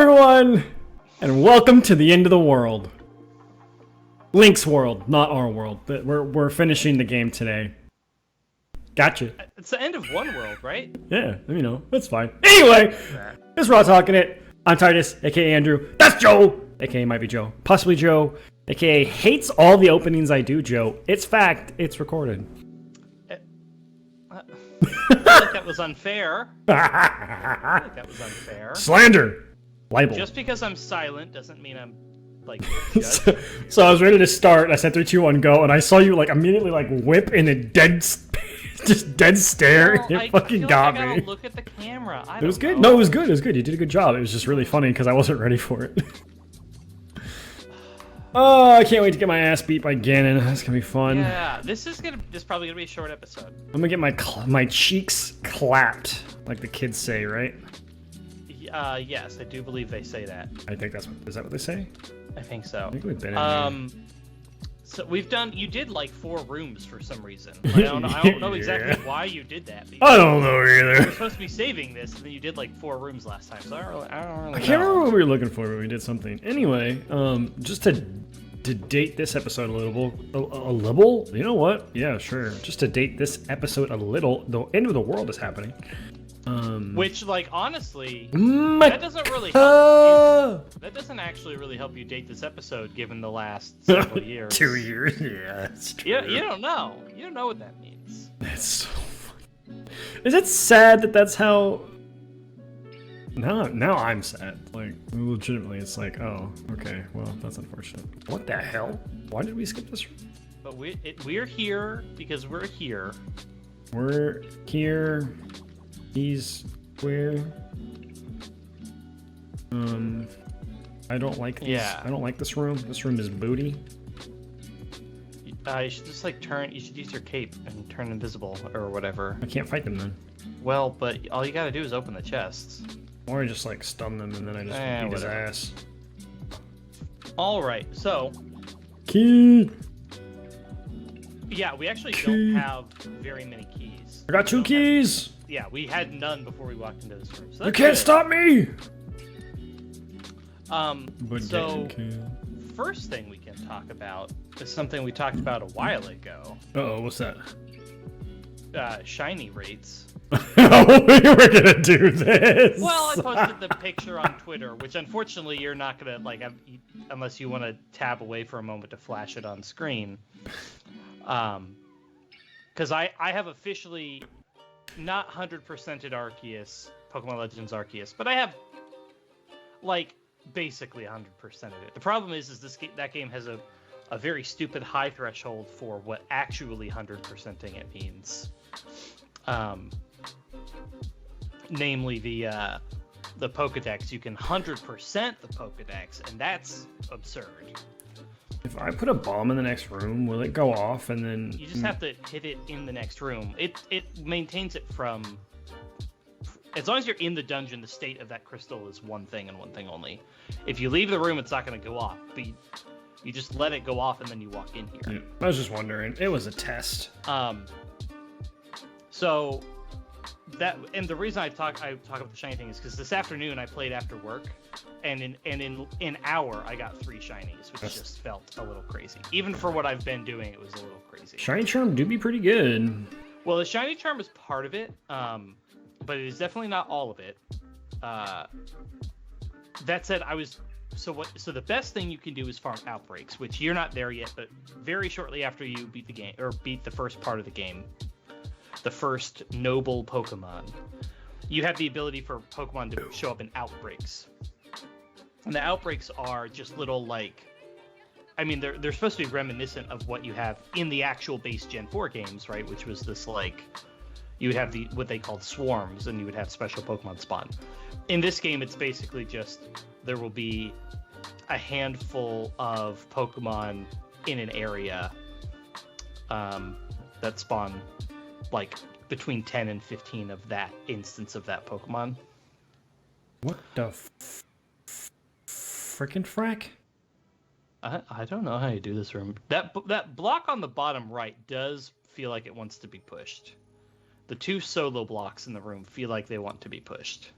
everyone, and welcome to the end of the world. Link's world, not our world. But we're finishing the game today. Gotcha. It's the end of one world, right? Yeah, you know, that's fine. Anyway, this is Raw Talking It. I'm Titus, aka Andrew. That's Joe, aka might be Joe. Possibly Joe, aka hates all the openings I do, Joe. It's fact, it's recorded. I feel like that was unfair. Slander. Libel. Just because I'm silent doesn't mean I'm, like, so I was ready to start. I said 3, 2, 1, go, and I saw you, like, immediately, like, whip in a dead stare. No, It fucking got me. I gotta look at the camera. It was good. No, it was good. It was good. You did a good job. It was just really funny because I wasn't ready for it. Oh, I can't wait to get my ass beat by Ganon. That's gonna be fun. Yeah, this is probably gonna be a short episode. I'm gonna get my cheeks clapped, like the kids say, right? Yes, I do believe they say that. I think is that what they say? I think so. I think we've been in here. So you did like 4 rooms for some reason. I don't know exactly why you did that. I don't know either. You were supposed to be saving this, and then you did like 4 rooms last time. So I don't really know. I can't remember what we were looking for, but we did something. Anyway, just to date this episode a little, you know what? Yeah, sure. Just to date this episode a little, the end of the world is happening. Which, like, honestly, that doesn't really help you. That doesn't actually really help you date this episode, given the last several years. 2 years, yeah, that's true. You don't know. You don't know what that means. That's so funny. Is it sad that that's how? Now I'm sad. Like, legitimately, it's like, oh, okay, well, that's unfortunate. What the hell? Why did we skip this? But we're here because we're here. We're here. He's where? I don't like these. Yeah. I don't like this room. This room is booty. You should just like you should use your cape and turn invisible or whatever. I can't fight them then. Well, but all you gotta do is open the chests. Or I just like stun them and then I just beat his ass. Alright, so Key. Yeah, we actually don't have very many keys. I got 2 keys! Yeah, we had none before we walked into this room. So you can't stop me! So, first thing we can talk about is something we talked about a while ago. Uh-oh, what's that? Shiny rates. Oh, we were gonna do this! Well, I posted the picture on Twitter, which unfortunately you're not gonna, like, unless you want to tab away for a moment to flash it on screen. Because I have officially not 100%ed Arceus, Pokemon Legends Arceus, but I have, like, basically 100%ed it. The problem is that game has a very stupid high threshold for what actually 100%ing it means. Namely the Pokedex. You can 100% the Pokedex, and that's absurd. If I put a bomb in the next room, will it go off and then... You just have to hit it in the next room. It maintains it from... As long as you're in the dungeon, the state of that crystal is one thing and one thing only. If you leave the room, it's not going to go off. But you just let it go off and then you walk in here. Yeah, I was just wondering. It was a test. So... And the reason I talk about the shiny thing is because this afternoon I played after work, and in an hour I got 3 shinies, which just felt a little crazy. Even for what I've been doing, it was a little crazy. Shiny Charm do be pretty good. Well, the shiny charm is part of it, but it is definitely not all of it. That said, so the best thing you can do is farm outbreaks, which you're not there yet, but very shortly after you beat the game or beat the first part of the game. The first noble Pokemon, you have the ability for Pokemon to show up in outbreaks. And the outbreaks are just little, like, I mean, they're supposed to be reminiscent of what you have in the actual base Gen 4 games, right? Which was this, like, you would have what they called swarms, and you would have special Pokemon spawn. In this game, it's basically just, there will be a handful of Pokemon in an area that spawn, like, between 10 and 15 of that instance of that Pokemon. What the frickin' frack? I don't know how you do this room. That block on the bottom right does feel like it wants to be pushed. The 2 solo blocks in the room feel like they want to be pushed.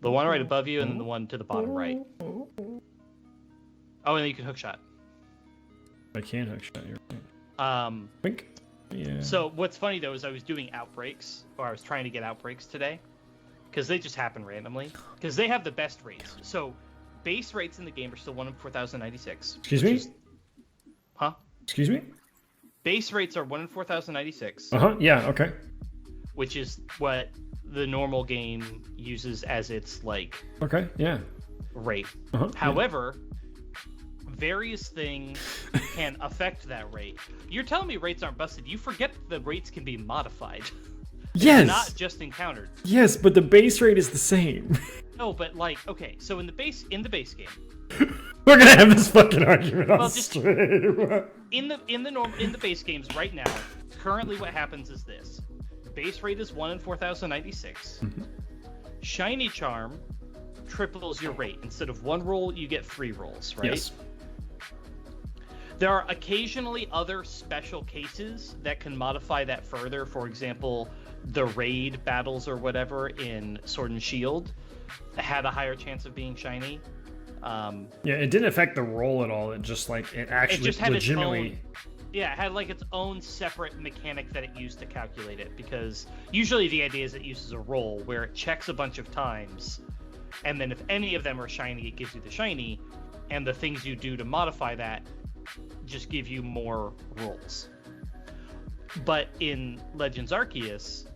The one right above you, and then the one to the bottom right. Oh, and then you can hookshot. I can hookshot. You're right. Wink. Yeah. So what's funny though is I was doing outbreaks, or I was trying to get outbreaks today, because they just happen randomly. Because they have the best rates. So base rates in the game are still 1 in 4,096. Excuse me? Huh? Excuse me? Base rates are 1 in 4,096. Yeah. Okay. Which is what the normal game uses as its like. Okay. Yeah. Rate. However, various things can affect that rate. You're telling me rates aren't busted. You forget that the rates can be modified. Yes. Not just encountered. Yes, but the base rate is the same. No, but like, okay, so in the base game, we're gonna have this fucking argument on stream. In the base games right now, currently what happens is this: base rate is 1 in 4,096. Shiny Charm triples your rate. Instead of 1 roll, you get 3 rolls, right? Yes. There are occasionally other special cases that can modify that further. For example, the raid battles or whatever in Sword and Shield had a higher chance of being shiny. Yeah, it didn't affect the roll at all. It just had legitimately. It had like its own separate mechanic that it used to calculate it, because usually the idea is it uses a roll where it checks a bunch of times, and then if any of them are shiny, it gives you the shiny, and the things you do to modify that just give you more rolls. But in Legends Arceus,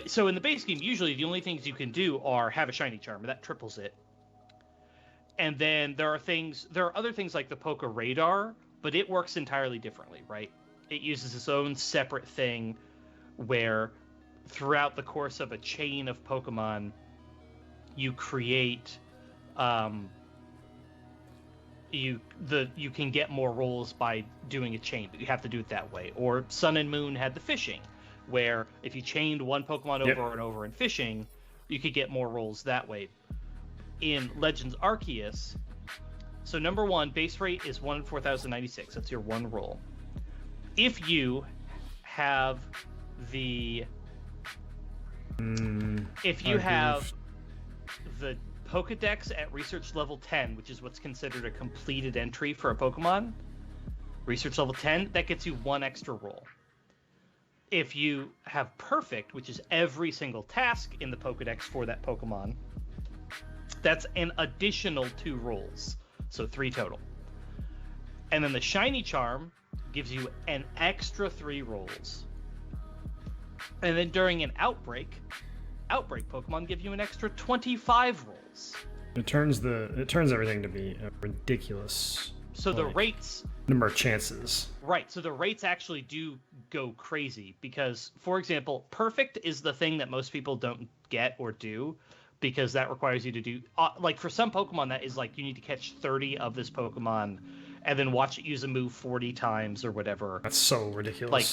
so in the base game, usually the only things you can do are have a shiny charm, that triples it. And then there are other things like the Poke Radar, but it works entirely differently, right? It uses its own separate thing where throughout the course of a chain of Pokemon, you create you can get more rolls by doing a chain, but you have to do it that way. Or Sun and Moon had the fishing, where if you chained one Pokemon over and over in fishing, you could get more rolls that way. In Legends Arceus, so number 1, base rate is 1 in 4,096. That's your 1 roll. If you have the Pokedex at research level 10, which is what's considered a completed entry for a Pokemon, research level 10, that gets you 1 extra roll. If you have perfect, which is every single task in the Pokedex for that Pokemon, that's an additional 2 rolls, so 3 total. And then the shiny charm gives you an extra 3 rolls. And then during an outbreak Pokemon give you an extra 25 rolls. It turns everything to be a ridiculous. So the rates number of chances. Right. So the rates actually do go crazy because, for example, perfect is the thing that most people don't get or do, because that requires you to do like for some Pokemon that is like you need to catch 30 of this Pokemon and then watch it use a move 40 times or whatever. That's so ridiculous. Like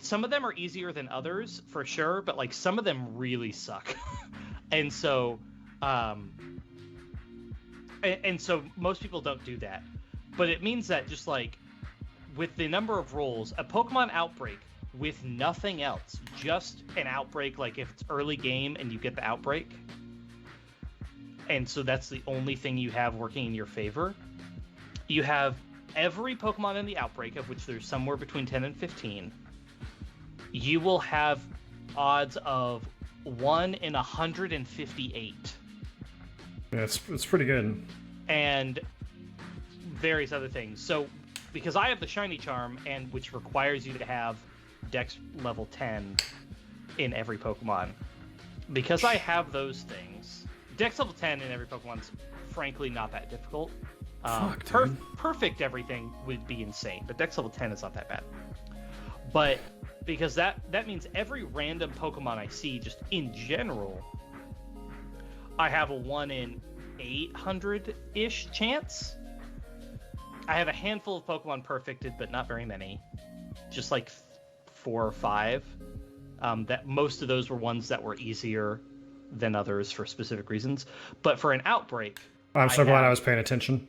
some of them are easier than others for sure, but like some of them really suck. And so and so most people don't do that. But it means that just like with the number of rolls, a Pokemon outbreak with nothing else, just an outbreak, like if it's early game and you get the outbreak, and so that's the only thing you have working in your favor, you have every Pokemon in the outbreak, of which there's somewhere between 10 and 15, you will have odds of 1 in 158. Yeah, it's pretty good. And various other things. So, because I have the Shiny Charm, and which requires you to have Dex level 10 in every Pokemon, because I have those things, Dex level 10 in every Pokemon's frankly not that difficult. Perfect everything would be insane, but Dex level 10 is not that bad. But because that means every random Pokemon I see, just in general, I have a 1 in 800-ish chance. I have a handful of Pokemon perfected, but not very many. Just like 4 or 5. That most of those were ones that were easier than others for specific reasons. But for an outbreak, I'm so glad I was paying attention.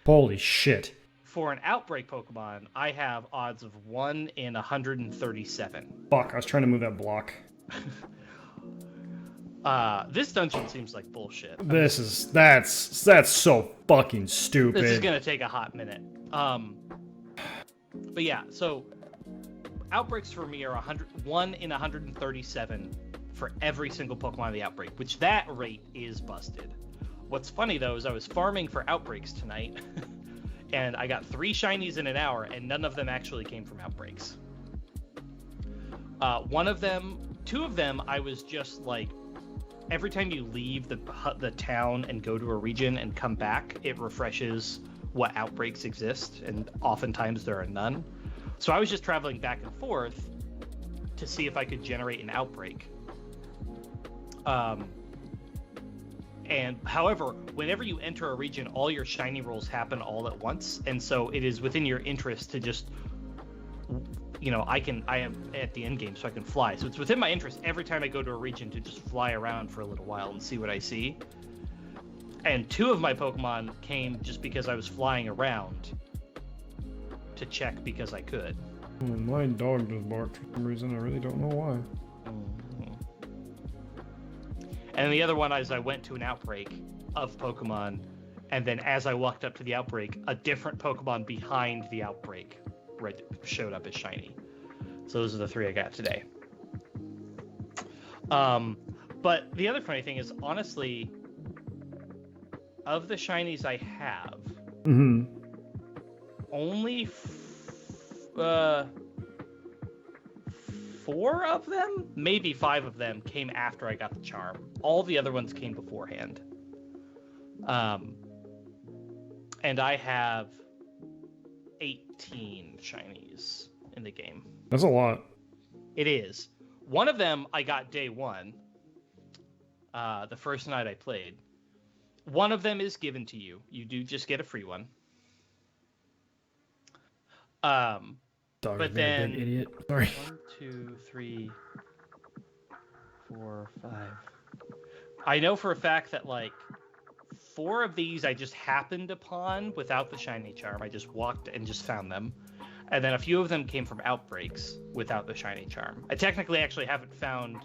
Holy shit. For an outbreak Pokemon, I have odds of 1 in 137. Fuck, I was trying to move that block. This dungeon seems like bullshit. That's so fucking stupid. This is gonna take a hot minute. But yeah, so outbreaks for me are 1 in 137 for every single Pokemon in the outbreak, which that rate is busted. What's funny though is I was farming for outbreaks tonight, and I got 3 shinies in an hour, and none of them actually came from outbreaks. Two of them, I was just like, every time you leave the town and go to a region and come back, it refreshes what outbreaks exist, and oftentimes there are none. So I was just traveling back and forth to see if I could generate an outbreak. And however, whenever you enter a region, all your shiny rolls happen all at once, and so it is within your interest to just, I am at the end game, so I can fly. So it's within my interest every time I go to a region to just fly around for a little while and see what I see. And 2 of my Pokemon came just because I was flying around to check because I could. My dog just barked for some reason. I really don't know why. And the other one is I went to an outbreak of Pokemon, and then as I walked up to the outbreak, a different Pokemon behind the outbreak showed up as shiny. So those are the 3 I got today. But the other funny thing is, honestly, of the shinies I have, only 4 of them, maybe 5 of them, came after I got the charm. All the other ones came beforehand. And I have 18 shinies in the game. That's a lot. It is. One of them I got day 1, the first night I played. One of them is given to you. You do just get a free one. Dog but then, then idiot. Sorry. 1, 2, 3, 4, 5. I know for a fact that like 4 of these I just happened upon without the shiny charm. I just walked and just found them. And then a few of them came from outbreaks without the shiny charm. I technically actually haven't found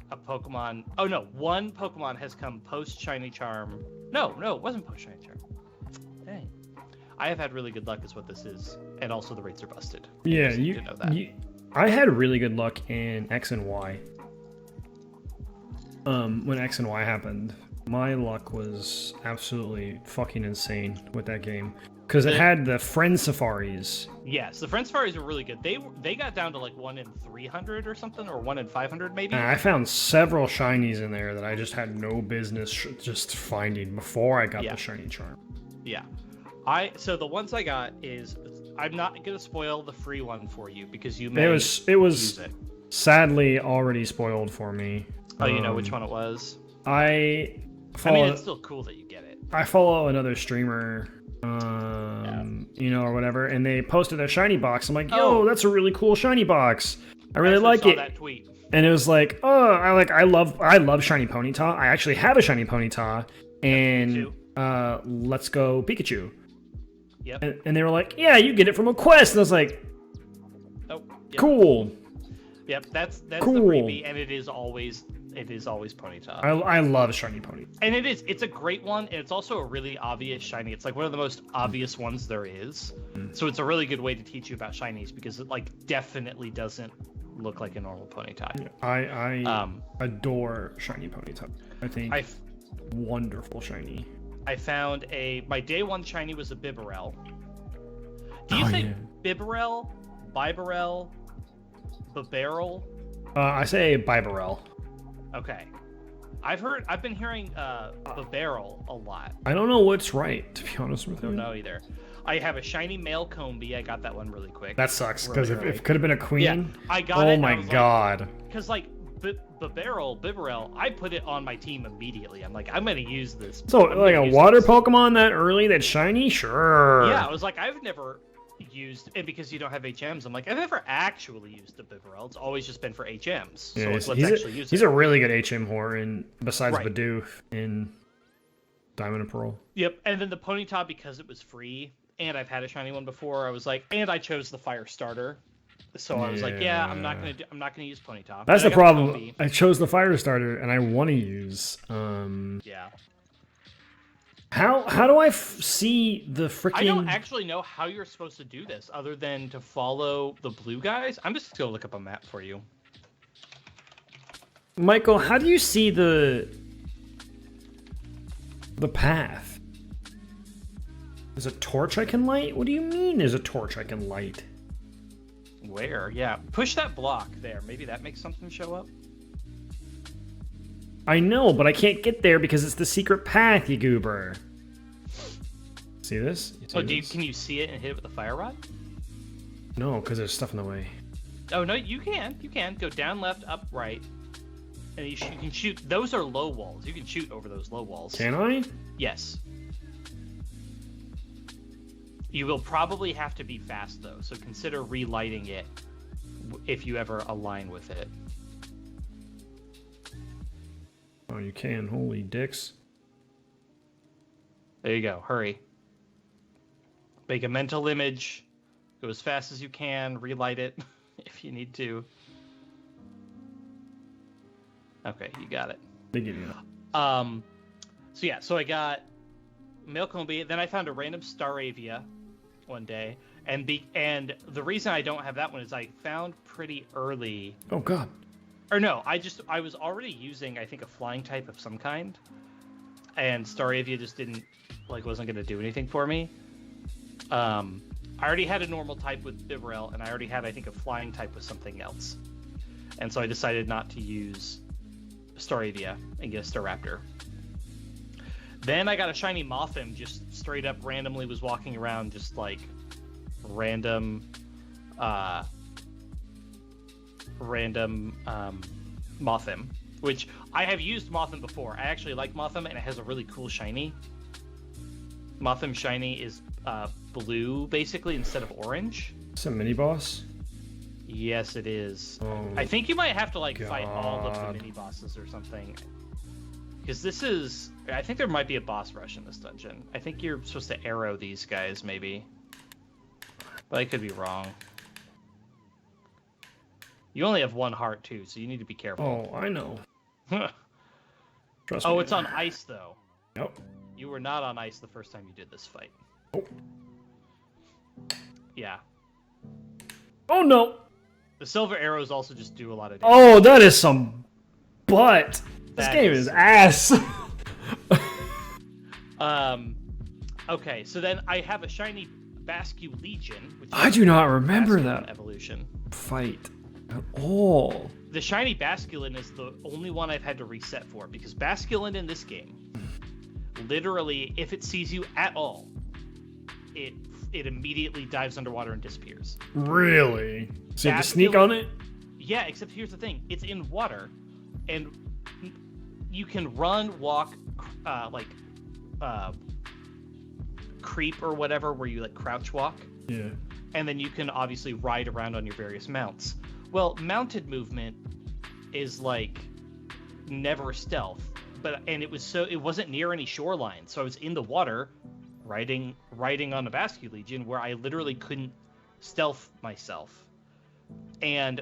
a Pokemon. Oh no, one Pokemon has come post shiny charm. No, it wasn't post shiny charm. Dang. I have had really good luck is what this is. And also the rates are busted. Yeah, you know that. I had really good luck in X and Y. When X and Y happened, my luck was absolutely fucking insane with that game. Because it had the friend safaris. Yes, the friend safaris were really good. They got down to like 1 in 300 or something, or 1 in 500 maybe. And I found several shinies in there that I just had no business just finding before I got the shiny charm. Yeah. So the ones I got is, I'm not gonna spoil the free one for you because you may use it. Sadly already spoiled for me. Oh, you know which one it was? I mean, it's still cool that you get it. I follow another streamer, or whatever, and they posted their shiny box. I'm like, yo, that's a really cool shiny box. I really like it. That tweet. And it was like, I love shiny Ponyta. I actually have a shiny Ponyta, and let's go Pikachu. Yep. And they were like, yeah, you get it from a quest. And I was like, cool. Yep, that's cool. The freebie, and it is always Ponyta. I love shiny Ponyta. And it's a great one, and it's also a really obvious shiny. It's like one of the most obvious ones there is. So it's a really good way to teach you about shinies because it like definitely doesn't look like a normal Ponyta. I adore shiny Ponyta. I think wonderful shiny. I found my day 1 shiny was a Bibarel. Do you say Bibarel, Bibarel, Bibarel? I say Bibarel. Okay. I've been hearing Bibarel a lot. I don't know what's right, to be honest with you. I don't know either. I have a shiny male Combi. I got that one really quick. That sucks, because if it could have been a queen. Yeah, I got it. Oh my god. Because Bibarel, I put it on my team immediately. I'm like, I'm gonna use this. So, like a water Pokemon that early, that's shiny? Sure. Yeah, I was like, I've never used, and because you don't have HMs, I'm like, I've never actually used a Bibarel. It's always just been for HMs. Yeah, so let's actually use it. He's a really good HM whore, besides Bidoof in Diamond and Pearl. Yep, and then the Ponyta, because it was free, and I've had a shiny one before, I was like, and I chose the Fire Starter. So I was like, yeah, I'm not gonna use Ponyta. That's And the I got problem. Combi. I chose the fire starter, and I want to use. Yeah. How do I see the freaking? I don't actually know how you're supposed to do this, other than to follow the blue guys. I'm just gonna look up a map for you. Michael, how do you see the path? There's a torch I can light? What do you mean there's a torch I can light? Where? Yeah. Push that block there. Maybe that makes something show up. I know, but I can't get there because it's the secret path, you goober. See this? Can you see it and hit it with the fire rod? No, because there's stuff in the way. Oh, no, you can. You can. Go down, left, up, right. And you can shoot. Those are low walls. You can shoot over those low walls. Can I? Yes. You will probably have to be fast, though, so consider relighting it if you ever align with it. Oh, you can. Holy dicks. There you go. Hurry. Make a mental image. Go as fast as you can. Relight it if you need to. Okay, you got it. So I got male combi. Then I found a random Staravia one day, and the reason I don't have that one is I found pretty early. Oh god. Or no, I was already using, I think, a flying type of some kind, and Staravia just wasn't gonna do anything for me. I already had a normal type with Bibarel, and I already had, I think, a flying type with something else, and so I decided not to use Staravia and get a Staraptor. Then I got a shiny Mothim, just straight up randomly was walking around, just like random Mothim, which I have used Mothim before. I actually like Mothim, and it has a really cool shiny. Mothim shiny is blue, basically, instead of orange. It's a mini boss? Yes, it is. Oh, I think you might have to fight all of the mini bosses or something. Because I think there might be a boss rush in this dungeon. I think you're supposed to arrow these guys, maybe. But I could be wrong. You only have one heart, too, so you need to be careful. Oh, I know. Trust me. Oh, it's on ice, though. Nope. You were not on ice the first time you did this fight. Oh. Yeah. Oh, no. The silver arrows also just do a lot of damage. Oh, that is some butt. This game is ass. Okay, so then I have a shiny Bascu Legion. Which I do not remember that evolution fight at all. The shiny Basculin is the only one I've had to reset for, because Basculin in this game, literally, if it sees you at all, it immediately dives underwater and disappears. Really? So you have to sneak on it? Yeah, except here's the thing. It's in water, and you can run, walk, creep or whatever, where you crouch walk. Yeah. And then you can obviously ride around on your various mounts. Well, mounted movement is never stealth, and it wasn't near any shoreline, so I was in the water riding on a Bascu Legion where I literally couldn't stealth myself. And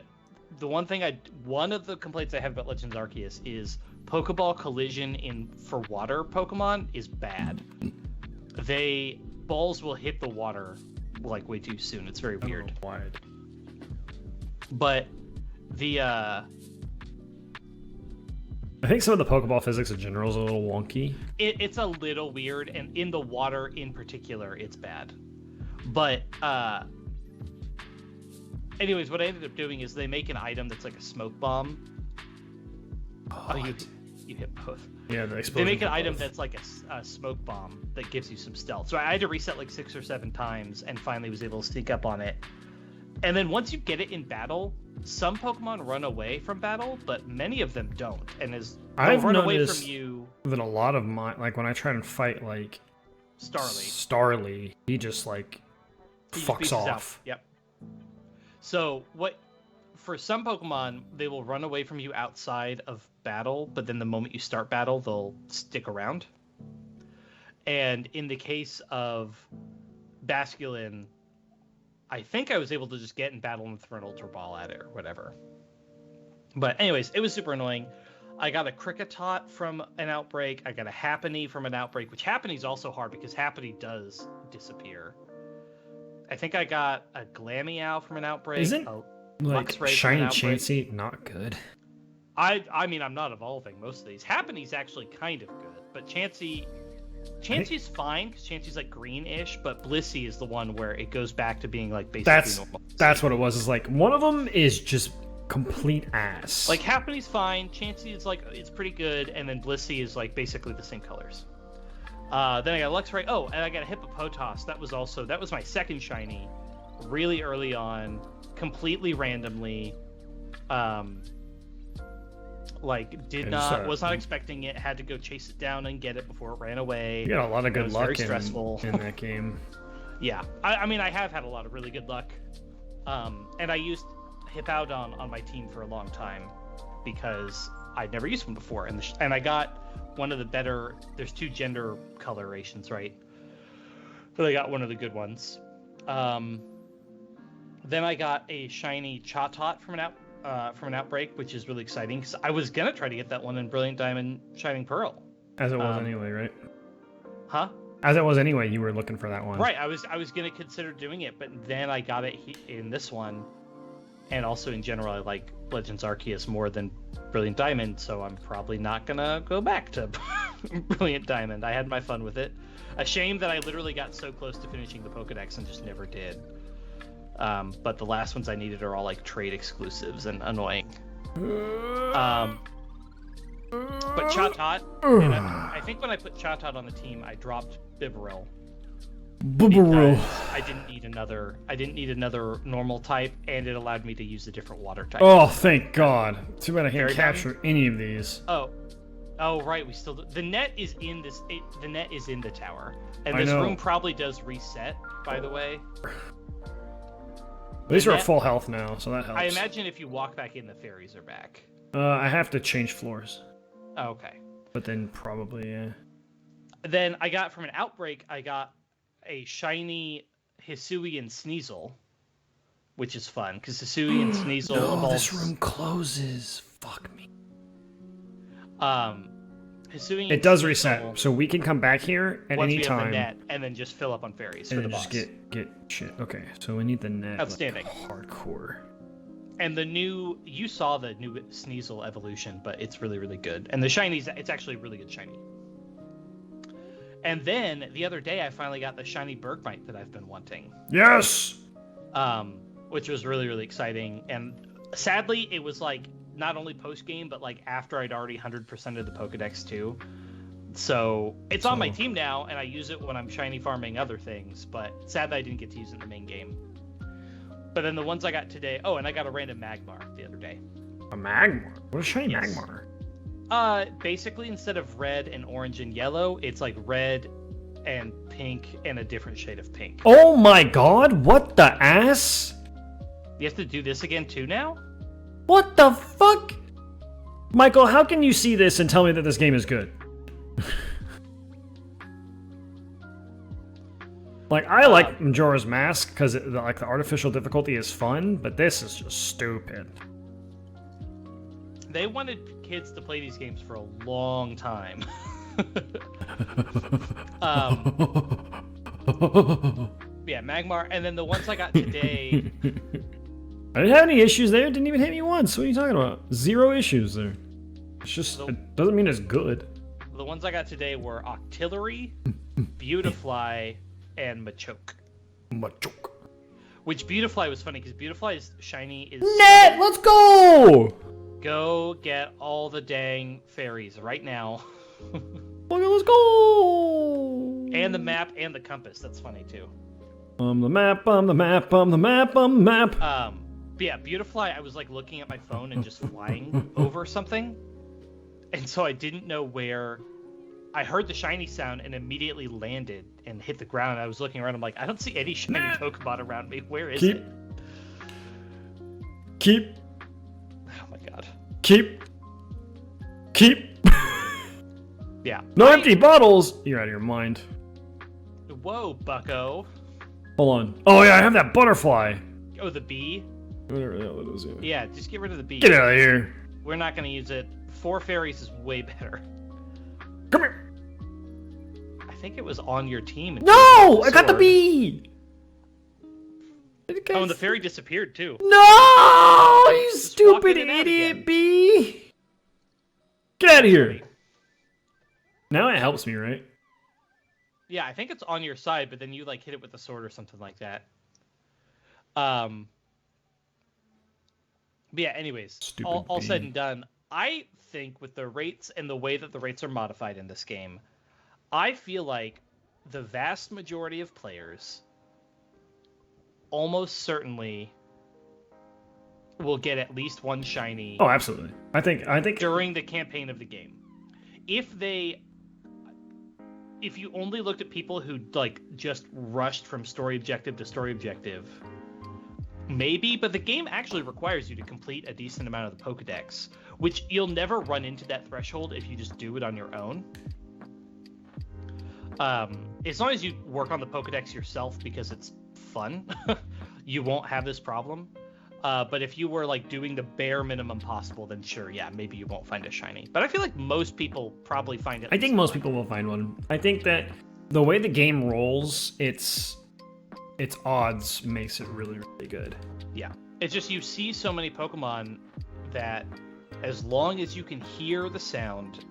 the one of the complaints I have about Legends Arceus is Pokeball collision for water Pokemon is bad. Balls will hit the water way too soon. It's very weird. Why? But I think some of the Pokeball physics in general is a little wonky. It's a little weird, and in the water in particular, it's bad. But anyways, what I ended up doing is they make an item that's like a smoke bomb. Oh, you hit both. Yeah, the explosion. They make an item that's like a smoke bomb that gives you some stealth. So I had to reset 6 or 7 times, and finally was able to sneak up on it. And then once you get it in battle, some Pokemon run away from battle, but many of them don't. And I've run away noticed from you. That a lot of my when I try and fight Starly, he just fucks off. Out. Yep. So for some Pokemon, they will run away from you outside of battle, but then the moment you start battle, they'll stick around. And in the case of Basculin, I think I was able to just get in battle and throw an Ultra Ball at it or whatever. But anyways, it was super annoying. I got a Kricketot from an outbreak. I got a Happiny from an outbreak, which Happiny is also hard because Happiny does disappear. I think I got a Glameow from an outbreak. Isn't like shiny Chansey not good? I mean, I'm not evolving most of these. Happany's actually kind of good, but Chansey's fine because Chansey's like greenish, but Blissey is the one where it goes back to being like basically normal. That's what it was. Is like one of them is just complete ass. Like Happany's fine, Chansey is like it's pretty good, and then Blissey is like basically the same colors. Then I got Luxray. Oh, and I got a Hippopotas. That was my second shiny, really early on, completely randomly. Was not expecting it. Had to go chase it down and get it before it ran away. You got a lot of good luck in that game. Yeah, I mean I have had a lot of really good luck, and I used Hippowdon on my team for a long time because I'd never used one before, and I got one of the better. There's 2 gender colorations, right? So I got one of the good ones. Then I got a shiny Chatot from an outbreak, which is really exciting because I was gonna try to get that one in Brilliant Diamond Shining Pearl. As it was anyway, right? Huh? As it was anyway, you were looking for that one. Right. I was gonna consider doing it, but then I got it in this one. And also, in general, I like Legends Arceus more than Brilliant Diamond, so I'm probably not gonna go back to Brilliant Diamond. I had my fun with it. A shame that I literally got so close to finishing the Pokedex and just never did. But the last ones I needed are all like trade exclusives and annoying. But Chatot, and I think when I put Chatot on the team, I dropped Bibarel. I didn't need another normal type, and it allowed me to use a different water type. Oh, thank God! Too bad I can't capture any of these. Oh, right. We still do. The net is in this. The net is in the tower, and this room probably does reset. By the way, these are at full health now, so that helps. I imagine if you walk back in, the fairies are back. I have to change floors. Oh, okay. But then probably yeah. Then I got from an outbreak. I got a shiny Hisuian Sneasel, which is fun because Hisuian Sneasel evolves. This room closes. Fuck me. Hisuian it does reset, so we can come back here at any time. The net, and then just fill up on fairies for the boss. Just get shit. Okay, so we need the net. Outstanding. Like, hardcore. And you saw the new Sneasel evolution, but it's really, really good. And the shinies, it's actually a really good shiny. And then the other day, I finally got the shiny Bergmite that I've been wanting. Yes. Which was really, really exciting. And sadly, it was like not only post game, but like after I'd already 100% of the Pokedex too. So it's on my team now, and I use it when I'm shiny farming other things. But sad that I didn't get to use it in the main game. But then the ones I got today. Oh, and I got a random Magmar the other day. A Magmar? What is shiny Magmar? Basically, instead of red and orange and yellow, it's like red and pink and a different shade of pink. Oh my God! What the ass? You have to do this again too now? What the fuck? Michael, how can you see this and tell me that this game is good? Like, I like Majora's Mask because like the artificial difficulty is fun, but this is just stupid. They wanted kids to play these games for a long time. Yeah, Magmar, and then the ones I got today. I didn't have any issues there. It didn't even hit me once. What are you talking about? 0 issues there. It's just it doesn't mean it's good. The ones I got today were Octillery, Beautifly, and Machoke. Machoke. Which Beautifly was funny because Beautifly's shiny is net. Let's go. Go get all the dang fairies right now. Okay, let's go. And the map and the compass. That's funny too. The map. The map. But yeah, Beautifly. I was like looking at my phone and just flying over something, and so I didn't know where. I heard the shiny sound and immediately landed and hit the ground. I was looking around. I'm like, I don't see any shiny Pokemon around me. Where is it? Keep. Oh my God. Keep. Yeah. No empty bottles. You're out of your mind. Whoa, Bucko. Hold on. Oh yeah, I have that butterfly. Oh, the bee? Whatever the hell it is. Yeah, just get rid of the bee. Get out of here. We're not gonna use it. 4 fairies is way better. Come here. I think it was on your team. No! I got the bee! Oh, and the fairy disappeared too. No! You Just stupid walk in and out idiot again. bee! Get out of here. Now it helps me, right? Yeah, I think it's on your side, but then you like hit it with a sword or something like that. But yeah, anyways, all said and done, I think with the rates and the way that the rates are modified in this game, I feel like the vast majority of players almost certainly will get at least one shiny. Oh, absolutely. I think during the campaign of the game. If you only looked at people who like just rushed from story objective to story objective, maybe, but the game actually requires you to complete a decent amount of the Pokedex, which you'll never run into that threshold if you just do it on your own. As long as you work on the Pokedex yourself because it's fun, you won't have this problem. But if you were like doing the bare minimum possible, then sure, yeah, maybe you won't find a shiny. But I feel like most people probably find it. I think most people will find one. I think that the way the game rolls, its odds makes it really, really good. Yeah. It's just you see so many Pokemon that as long as you can hear the sound,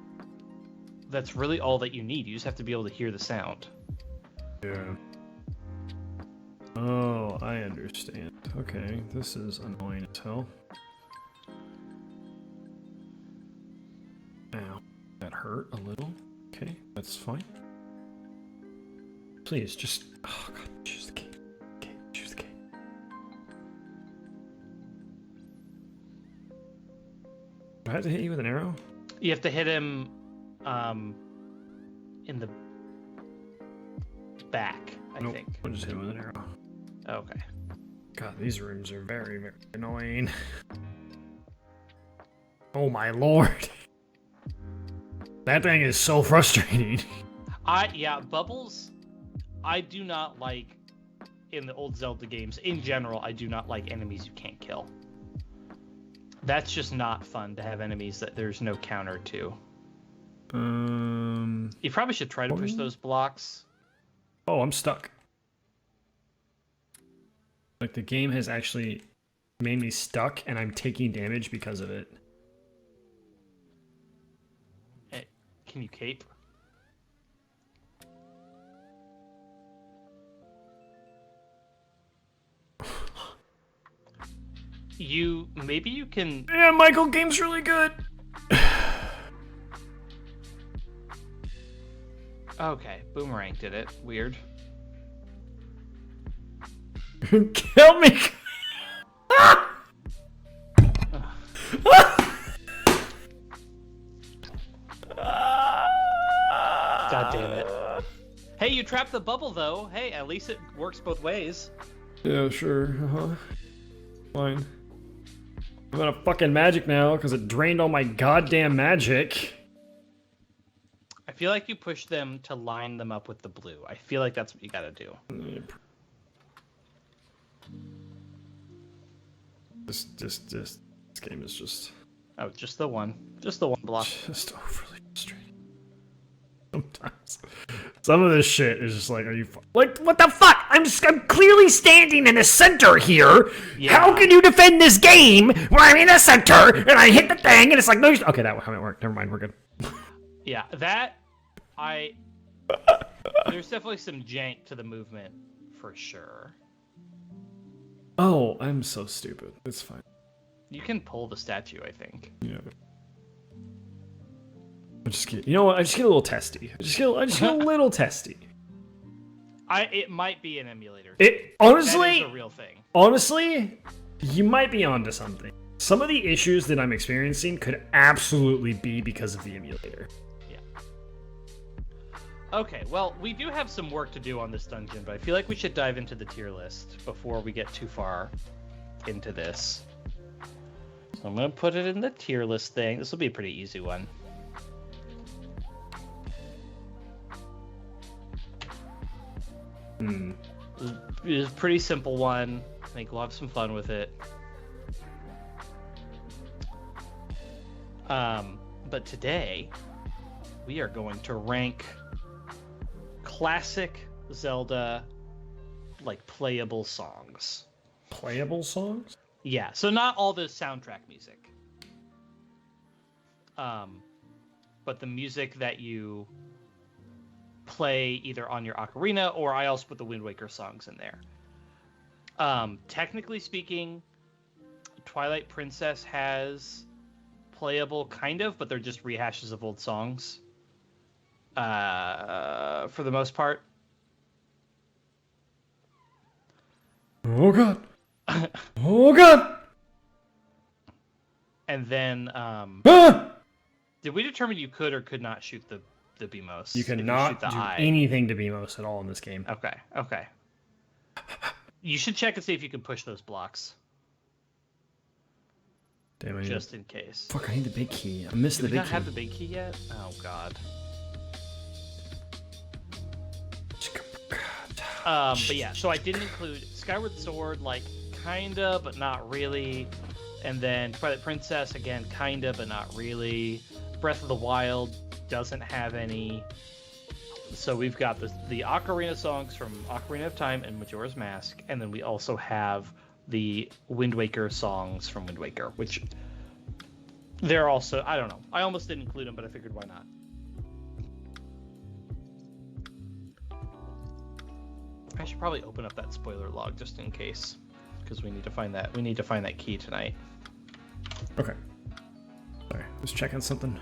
that's really all that you need. You just have to be able to hear the sound. Yeah. Oh, I understand. Okay, this is annoying as hell. Ow. That hurt a little. Okay, that's fine. Please, just... Oh, God, choose the game. Okay, choose the game. Do I have to hit you with an arrow? You have to hit him in the back, I think. I'll just hit him with an arrow. Okay. God, these rooms are very, very annoying. Oh my lord. That thing is so frustrating. Yeah, bubbles, I do not like in the old Zelda games. In general, I do not like enemies you can't kill. That's just not fun to have enemies that there's no counter to. You probably should try to push those blocks. Oh, I'm stuck. Like, the game has actually made me stuck, and I'm taking damage because of it. Can you cape? Maybe you can... Yeah, Michael, game's really good. Okay, Boomerang did it. Weird. Kill me! God damn it. Hey, you trapped the bubble, though. Hey, at least it works both ways. Yeah, sure. Fine. I'm out of fucking magic now because it drained all my goddamn magic. I feel like you push them to line them up with the blue. I feel like that's what you gotta do. This game is just... Oh, just the one block. Just overly frustrating. Sometimes. Some of this shit is just like, are you... Like, what the fuck? I'm clearly standing in the center here. Yeah. How can you defend this game when I'm in the center and I hit the thing and it's like, no, okay, that one worked. Never mind, we're good. Yeah, there's definitely some jank to the movement, for sure. Oh, I'm so stupid. It's fine. You can pull the statue, I think. Yeah. You know what? I just get a little testy. I just get a little testy. It might be an emulator. Honestly, that is a real thing. Honestly, you might be onto something. Some of the issues that I'm experiencing could absolutely be because of the emulator. Yeah. Okay, well, we do have some work to do on this dungeon, but I feel like we should dive into the tier list before we get too far into this. So I'm going to put it in the tier list thing. This will be a pretty easy one. is a pretty simple one. I think we'll have some fun with it. But today, we are going to rank classic Zelda, like, playable songs. Playable songs? Yeah, so not all the soundtrack music. But the music that you play either on your ocarina, or I also put the Wind Waker songs in there. Technically speaking, Twilight Princess has playable, kind of, but they're just rehashes of old songs. For the most part. Oh god. Oh god. And then, did we determine you could or could not shoot the BMOS? You cannot do anything to BMOS at all in this game. Okay. You should check and see if you can push those blocks. Damn, just in case. Fuck, I need the big key. I missed the big key. Do we not have the big key yet? Oh god. But yeah, so I didn't include Skyward Sword, like, kinda, but not really. And then Twilight Princess, again, kinda, but not really. Breath of the Wild doesn't have any. So we've got the Ocarina songs from Ocarina of Time and Majora's Mask, and then we also have the Wind Waker songs from Wind Waker, which they're also, I don't know. I almost didn't include them, but I figured why not. I should probably open up that spoiler log just in case, because we need to find that. We need to find that key tonight. Okay. Sorry, just checking something.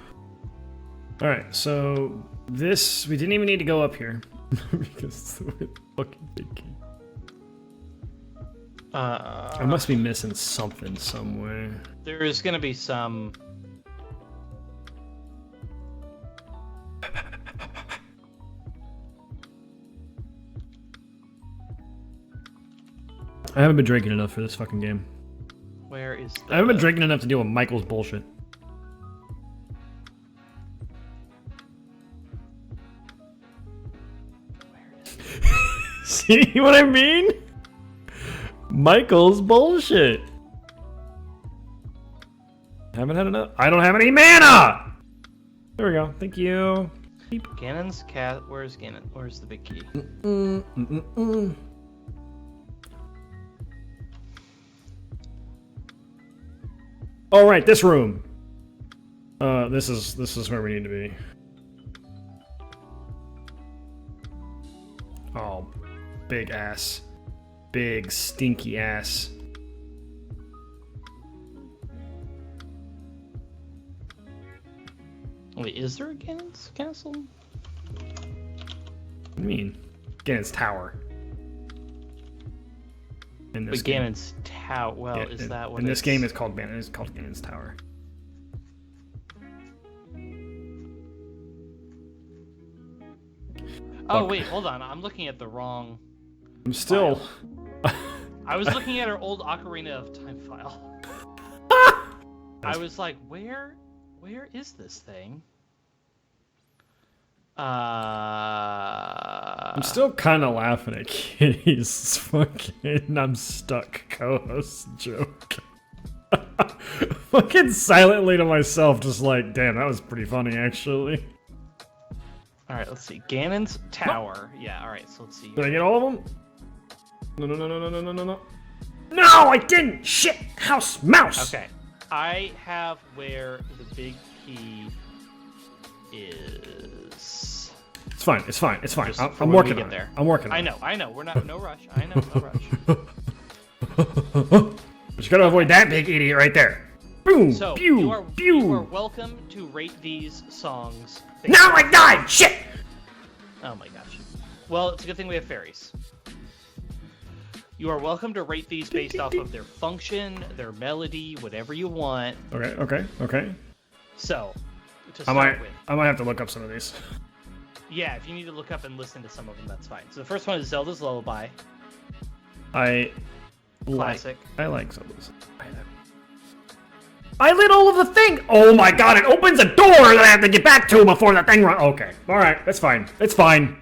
All right, so this we didn't even need to go up here because it's the fucking big key. I must be missing something somewhere. There is gonna be some. I haven't been drinking enough for this fucking game. Where is I haven't been drinking enough to deal with Michael's bullshit. See what I mean? Michael's bullshit. Haven't had enough. I don't have any mana! There we go. Thank you. Ganon's cat. Where's Ganon? Where's the big key? All right, this room. This is where we need to be. Oh, big ass, big stinky ass. Wait, is there a Ganon's castle? What do you mean? Ganon's tower. In this game. Ganon's tower. Well, yeah, is that what? In this game, it's called Ganon. It's called Ganon's tower. Oh wait, hold on. I'm looking at the wrong. I'm still. I was looking at our old Ocarina of Time file. I was like, where is this thing? I'm still kind of laughing at Kitty's fucking "I'm stuck" co-host joke. Fucking silently to myself, just like, damn, that was pretty funny, actually. All right, let's see. Ganon's tower. Yeah. All right. So let's see. Did I get all of them? No. No, I didn't. Shit. House mouse. Okay. I have where the big key is. It's fine. I'm working on it. I'm working on it. I know. We're not. No rush. I know. No rush. But you gotta avoid that big idiot right there. Boom. So pew. You are pew. welcome to rate these songs. Now I died. Shit. Oh my gosh. Well, it's a good thing we have fairies. You are welcome to rate these based off of their function, their melody, whatever you want. Okay. So, to start with, I might have to look up some of these. Yeah, if you need to look up and listen to some of them, that's fine. So the first one is Zelda's Lullaby. Classic. I like Zelda's. I lit all of the thing. Oh my god! It opens a door that I have to get back to before the thing runs. Okay, all right, that's fine. It's fine.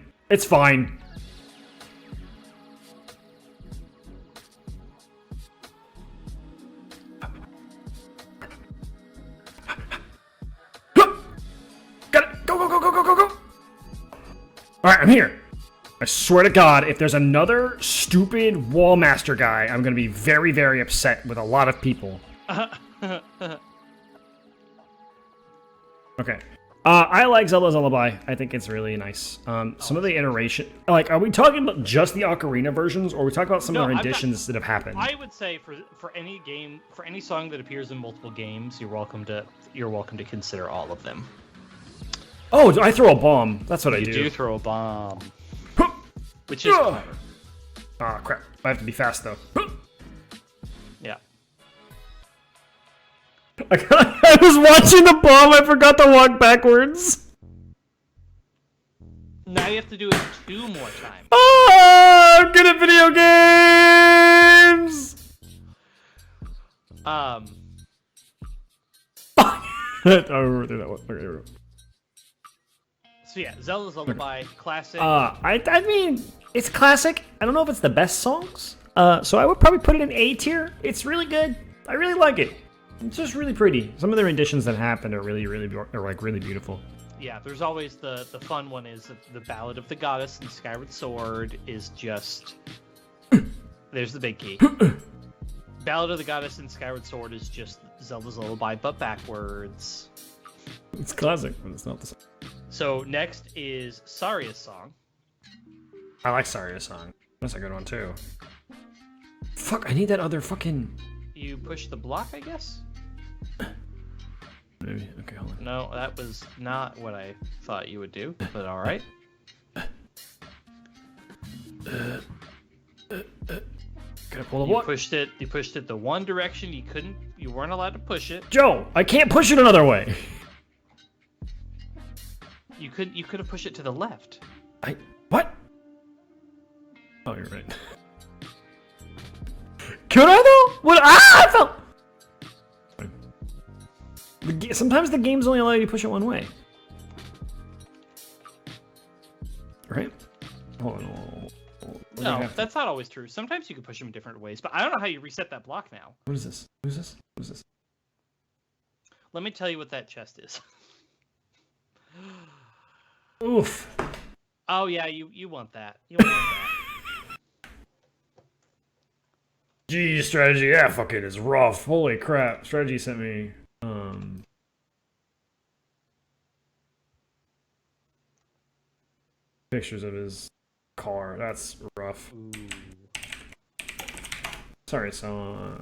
All right, I'm here. I swear to God, if there's another stupid Wallmaster guy, I'm gonna be very, very upset with a lot of people. Okay. I like Zelda's Lullaby. I think it's really nice. Some of the iteration, like, are we talking about just the Ocarina versions, or are we talking about some of the renditions that have happened? I would say for any game, for any song that appears in multiple games, you're welcome to consider all of them. Oh, I throw a bomb. That's what I do. You do throw a bomb, which is clever. Ah, crap. I have to be fast though. Yeah. I was watching the bomb. I forgot to walk backwards. Now you have to do it 2 more times. Oh, I'm good at video games. I remember that one. Okay. So yeah, Zelda's Lullaby, classic. I mean, it's classic. I don't know if it's the best songs. So I would probably put it in A tier. It's really good. I really like it. It's just really pretty. Some of the renditions that happened are really beautiful. Yeah, there's always the fun one is the Ballad of the Goddess and Skyward Sword is just... There's the big key. Ballad of the Goddess and Skyward Sword is just Zelda's Lullaby, but backwards. It's classic, but it's not the same. So next is Saria's Song. I like Saria's Song. That's a good one too. Fuck, I need that other fucking... You push the block, I guess? Maybe. Okay, hold on. No, that was not what I thought you would do, but alright. Can I pull the block? You pushed it the one direction you weren't allowed to push it. Joe, I can't push it another way. You could have pushed it to the left. What? Oh, you're right. Could I though? What? I felt. Sometimes the games only allow you to push it one way. Right? Hold on. No, that's not always true. Sometimes you can push them in different ways, but I don't know how you reset that block now. What is this? What is this? What is this? Let me tell you what that chest is. Oof. Oh yeah, you want that. You want that. Gee, strategy. Yeah, fuck it. It's rough. Holy crap. Strategy sent me. Pictures of his car. That's rough. Ooh. Sorry, so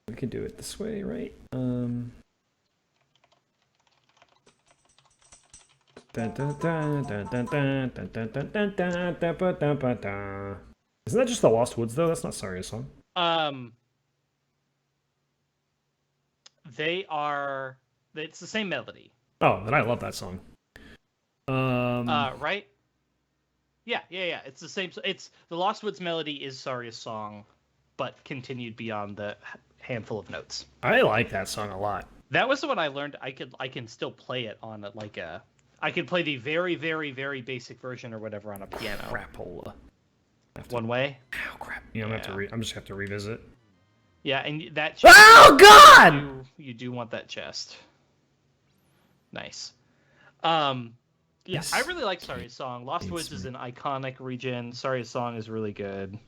we can do it this way, right? Isn't that just the Lost Woods though? That's not Saria's song. It's the same melody. Oh, then I love that song. Right? Yeah. It's the same. It's the Lost Woods melody is Saria's song, but continued beyond the handful of notes. I like that song a lot. That was the one I learned. I can still play it on I could play the very, very, very basic version or whatever on a piano. Crapola. One way. Oh crap! Yeah, I'm just gonna have to revisit. Yeah, and that. Chest, oh God! You do want that chest. Nice. Yeah, Yes. I really like Saria's song. Lost Woods is an iconic region. Saria's song is really good.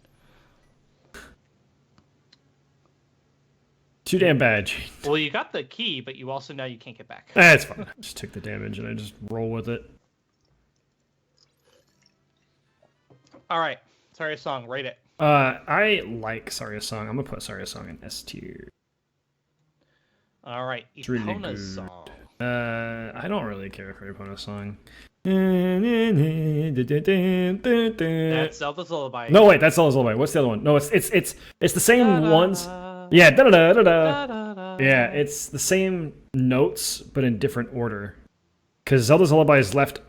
Too damn bad, Gene. Well, you got the key, but you also know you can't get back. It's fine. I just took the damage and I just roll with it. All right, Saria's song. Rate it. I like Saria's song. I'm gonna put Saria's song in S tier. All right, Really Epona's good. song. I don't really care for Epona's song. That's Zelda's Lullaby. No, wait, that's Zelda's Lullaby. What's the other one? No, it's the same ones. Yeah, da da da da. Yeah, it's the same notes but in different order. Because Zelda's Lullaby is left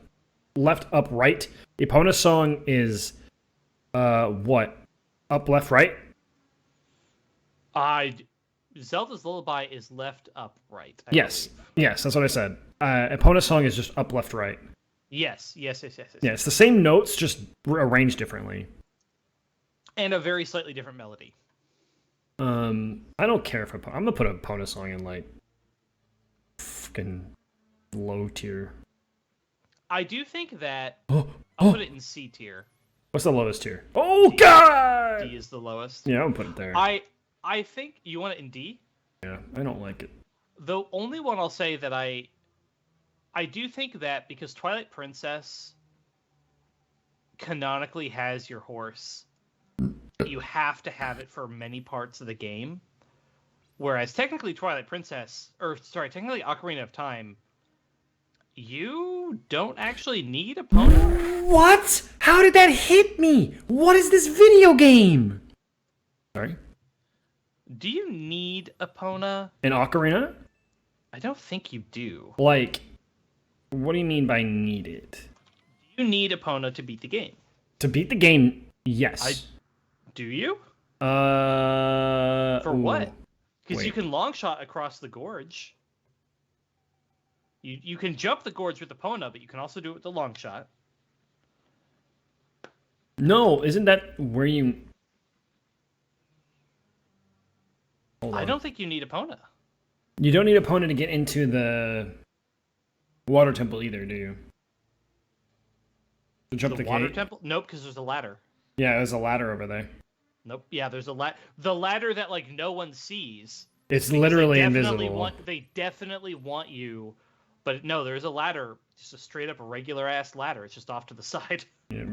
up right. Epona's song is what? Up left right? Zelda's Lullaby is left up right. I Yes. believe. Yes, that's what I said. Epona's song is just up left right. Yes. Yeah, it's the same notes, just arranged differently. And a very slightly different melody. I don't care if I'm gonna put a Epona song in like fucking low tier. I do think that Oh, I'll put it in C tier. what's the lowest tier? Oh God! D is the lowest. Yeah, I'm putting it there. I think you want it in D. Yeah, I don't like it. The only one I'll say that I do think that because Twilight Princess canonically has your horse, you have to have it for many parts of the game. Whereas technically technically Ocarina of Time, you don't actually need a pony. What? How did that hit me? What is this video game? Sorry? Do you need Epona? In Ocarina? I don't think you do. Like, what do you mean by need it? You need Epona to beat the game. To beat the game, yes. Do you? For what? Because you can long shot across the gorge. You can jump the gorge with Epona, but you can also do it with the long shot. No, isn't that where you... I don't think you need Epona. You don't need a Epona to get into the water temple either, do you? To jump the water gate? temple? Nope, because there's a ladder. Yeah, there's a ladder over there. Nope. Yeah, there's the ladder that like no one sees. It's literally invisible. They definitely want you, but no, there's a ladder, just a straight up regular ass ladder. It's just off to the side. Yeah.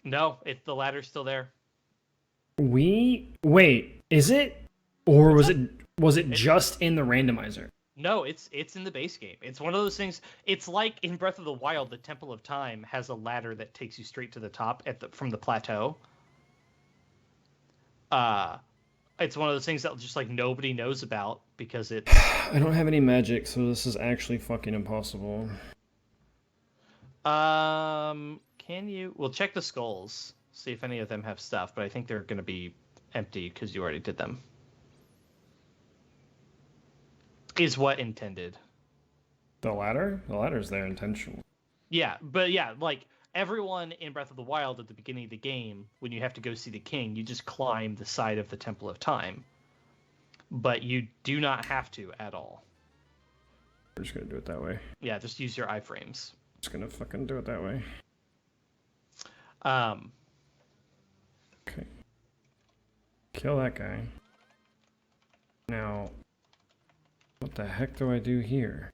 No, the ladder's still there. Wait, is it, or was it just in the randomizer? No, it's in the base game. It's one of those things. It's like in Breath of the Wild, the Temple of Time has a ladder that takes you straight to the top from the plateau. It's one of those things that just like nobody knows about because it's. I don't have any magic, so this is actually fucking impossible. Can you? We'll check the skulls, see if any of them have stuff, but I think they're gonna be empty because you already did them. Is what intended. The ladder? The ladder's there intentionally. Yeah, but yeah, like everyone in Breath of the Wild at the beginning of the game, when you have to go see the king, you just climb the side of the Temple of Time. But you do not have to at all. We're just gonna do it that way. Yeah, just use your iframes. Just gonna fucking do it that way. Okay. Kill that guy. Now, what the heck do I do here?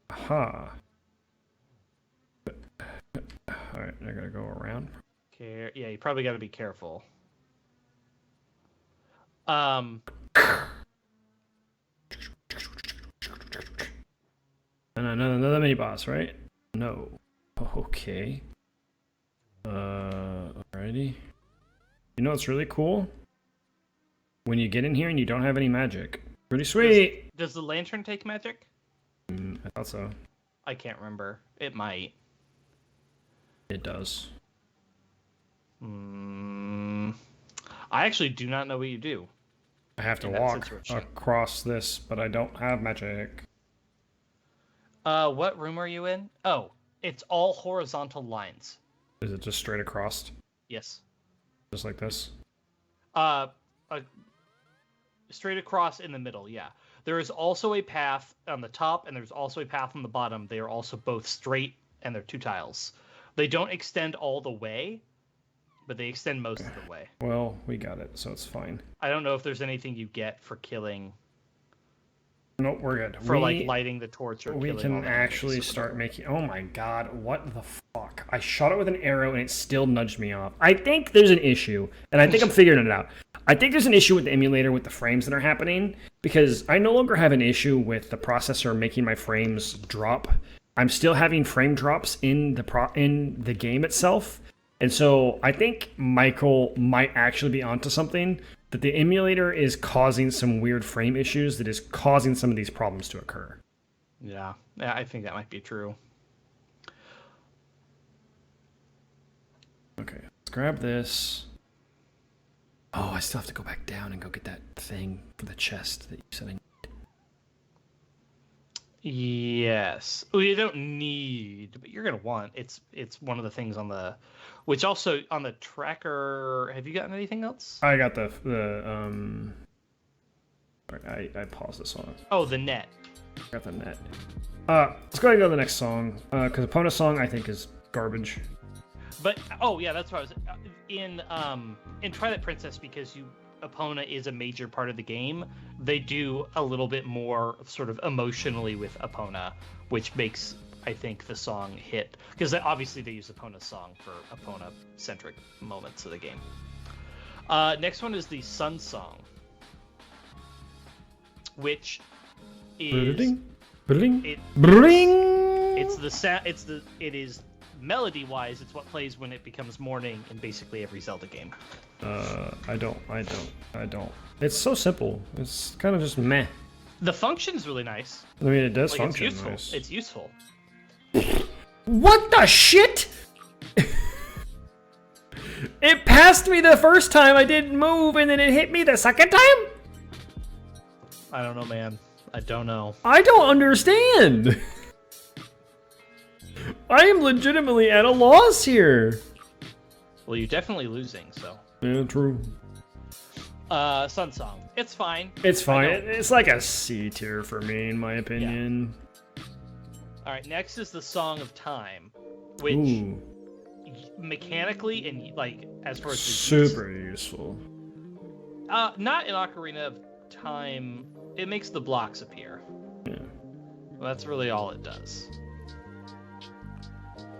Aha. Alright, I gotta go around. Yeah, you probably gotta be careful. And another mini boss, right? No. Okay. Alrighty. You know what's really cool? When you get in here and you don't have any magic. Pretty sweet! Does the lantern take magic? I thought so. I can't remember. It might. It does. I actually do not know what you do. I have to walk across this, but I don't have magic. What room are you in? Oh, it's all horizontal lines. Is it just straight across? Yes. Just like this? Straight across in the middle, yeah. There is also a path on the top, and there's also a path on the bottom. They are also both straight, and they're 2 tiles. They don't extend all the way, but they extend most of the way. Well, we got it, so it's fine. I don't know if there's anything you get for killing. Nope, we're good. For like lighting the torch or we can actually start making. Oh my god, what the fuck? I shot it with an arrow and it still nudged me off. I think there's an issue, and I think I'm figuring it out. I think there's an issue with the emulator with the frames that are happening because I no longer have an issue with the processor making my frames drop. I'm still having frame drops in the game itself. And so I think Michael might actually be onto something, that the emulator is causing some weird frame issues that is causing some of these problems to occur. Yeah, I think that might be true. Okay, let's grab this. Oh, I still have to go back down and go get that thing for the chest that you said I need. Yes. Well, you don't need, but you're gonna want. It's one of the things on the, which also on the tracker. Have you gotten anything else? I got the I paused this one. Oh, the net. I got the net. Let's go ahead and go to the next song. Because Epona's song, I think, is garbage. But yeah, that's what I was in Twilight Princess, because Epona is a major part of the game. They do a little bit more sort of emotionally with Epona, which makes, I think, the song hit, because obviously they use Epona's song for Epona-centric moments of the game. Next one is the Sun Song, which is it is melody-wise, it's what plays when it becomes morning in basically every Zelda game. I don't. It's so simple. It's kind of just meh. The function's really nice. I mean, it does Like, function it's useful. nice. It's useful. What the shit? It passed me the first time I didn't move, and then it hit me the second time? I don't know, man. I don't know. I don't understand. I am legitimately at a loss here. Well, you're definitely losing, so. Yeah, true. Sun Song. It's fine. It's fine. It's like a C tier for me, in my opinion. Yeah. All right, next is the Song of Time, which Ooh. Mechanically and like as far as super useful. Not in Ocarina of Time. It makes the blocks appear. Yeah. Well, that's really all it does.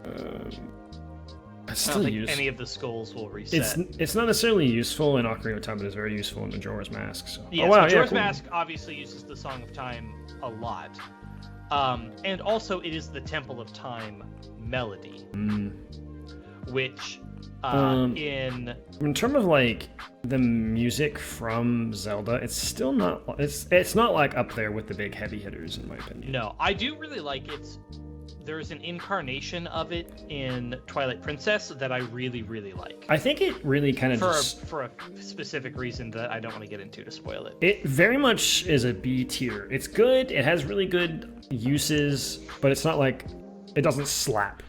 I I still don't think use any of the skulls will reset. It's not necessarily useful in Ocarina of Time, but it's very useful in Majora's Mask. So. Yes, Oh, wow, Majora's cool. Mask obviously uses the Song of Time a lot. And also it is the Temple of Time melody, which in terms of like the music from Zelda, it's still not it's not like up there with the big heavy hitters, in my opinion. No, I do really like there's an incarnation of it in Twilight Princess that I really, really like. I think it really kind of for a specific reason that I don't want to get into to spoil it. It very much is a B tier. It's good. It has really good uses, but it's not like it doesn't slap.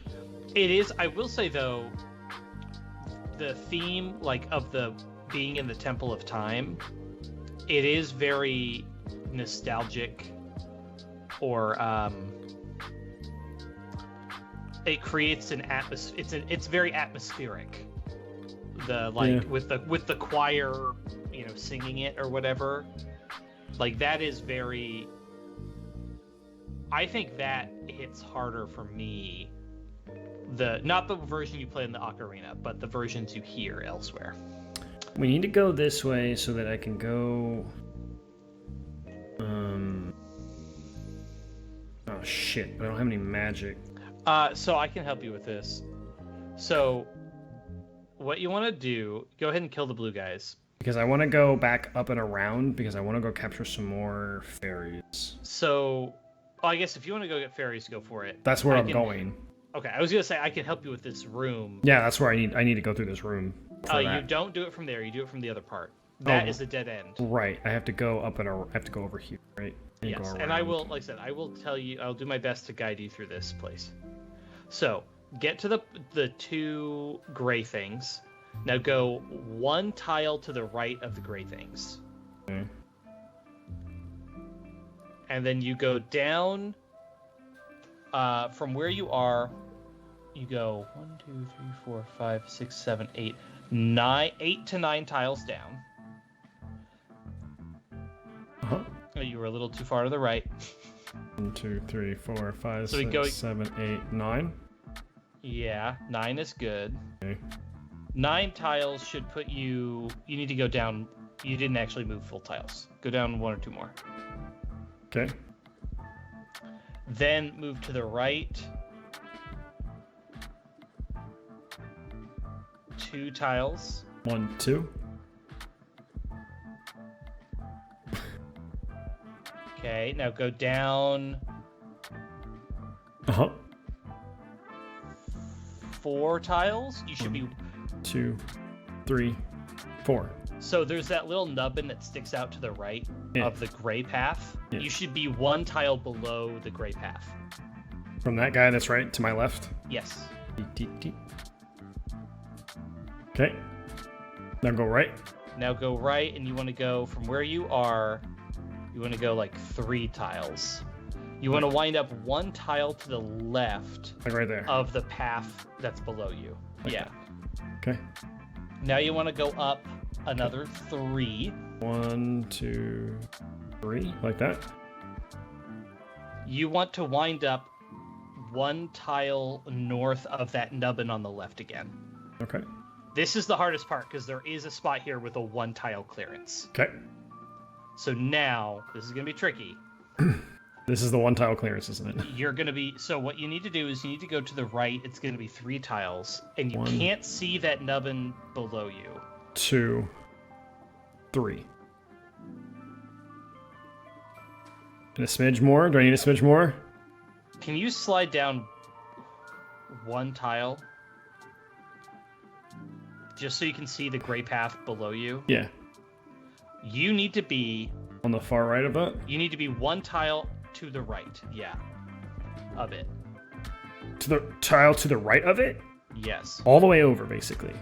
It is. I will say though, the theme like of the being in the Temple of Time, it is very nostalgic, or it creates an atmosphere. It's very atmospheric. With the choir, singing it or whatever. Like that is very. I think that hits harder for me. Not the version you play in the Ocarina, but the versions you hear elsewhere. We need to go this way so that I can go. Oh shit! I don't have any magic. So I can help you with this. So, what you want to do? Go ahead and kill the blue guys. Because I want to go back up and around because I want to go capture some more fairies. So, I guess if you want to go get fairies, go for it. That's where I'm going. Okay, I was gonna say I can help you with this room. Yeah, that's where I need to go through this room. You don't do it from there. You do it from the other part. That is the dead end. Right. I have to go up and I have to go over here, right? And yes, and I will, like I said, I will tell you. I'll do my best to guide you through this place. So get to the two gray things. Now go one tile to the right of the gray things. Okay. And then you go down from where you are. You go 1, 2, 3, 4, 5, 6, 7, 8, 8 to 9 tiles down. Uh-huh. Oh, you were a little too far to the right. 1, 2, 3, 4, 5, So 6, 7, 8, 9. Yeah, 9 is good. Okay. 9 tiles should put you. You need to go down. You didn't actually move full tiles. Go down 1 or 2 more. Okay. Then move to the right. 2 tiles. 1, 2. Okay, now go down. Uh-huh. 4 tiles. You should be. 2, 3, 4. So there's that little nubbin that sticks out to the right of the gray path. Yeah. You should be 1 tile below the gray path. From that guy that's right to my left? Yes. Okay. Now go right. Now go right, and you want to go from where you are. You want to go like 3 tiles. You want to wind up one tile to the left, like right there, of the path that's below you. Like yeah. that. Okay. Now you want to go up another 3. 1, 2, 3, like that. You want to wind up one tile north of that nubbin on the left again. Okay. This is the hardest part because there is a spot here with a 1 tile clearance. Okay. So now this is gonna be tricky. This is the 1 tile clearance, isn't it? You're gonna be so what you need to do is you need to go to the right. It's gonna be 3 tiles, and you 1, can't see that nubbin below you. 2, 3. And a smidge more? Do I need a smidge more? Can you slide down 1 tile? Just so you can see the gray path below you? Yeah. You need to be... On the far right of that? You need to be 1 tile to the right, yeah. Of it. To the tile to the right of it? Yes. All the way over, basically.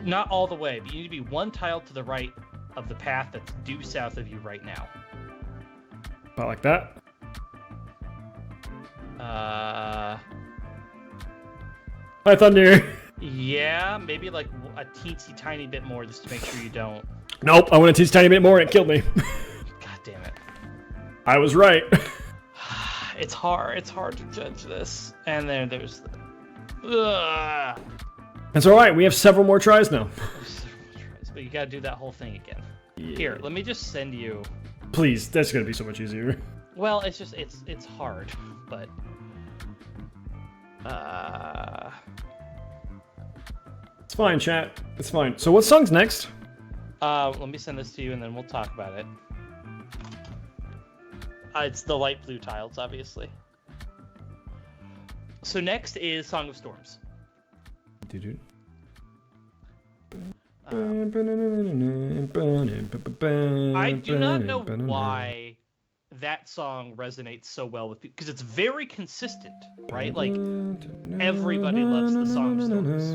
Not all the way, but you need to be 1 tile to the right of the path that's due south of you right now. About like that? Hi, Thunder! Yeah, maybe like a teensy tiny bit more just to make sure you don't. Nope, I went a teensy tiny bit more and it killed me. God damn it. I was right. It's hard to judge this. And then there's the... Ugh. That's alright, we have several more tries now. But you gotta do that whole thing again. Yeah. Here, let me just send you... Please, that's gonna be so much easier. Well, it's just, it's hard, but... It's fine, chat. It's fine. So what song's next? Let me send this to you and then we'll talk about it. It's the light blue tiles, obviously. So next is Song of Storms. Dude. I do not know why that song resonates so well with people, because it's very consistent, right? Like, everybody loves the Song of Storms.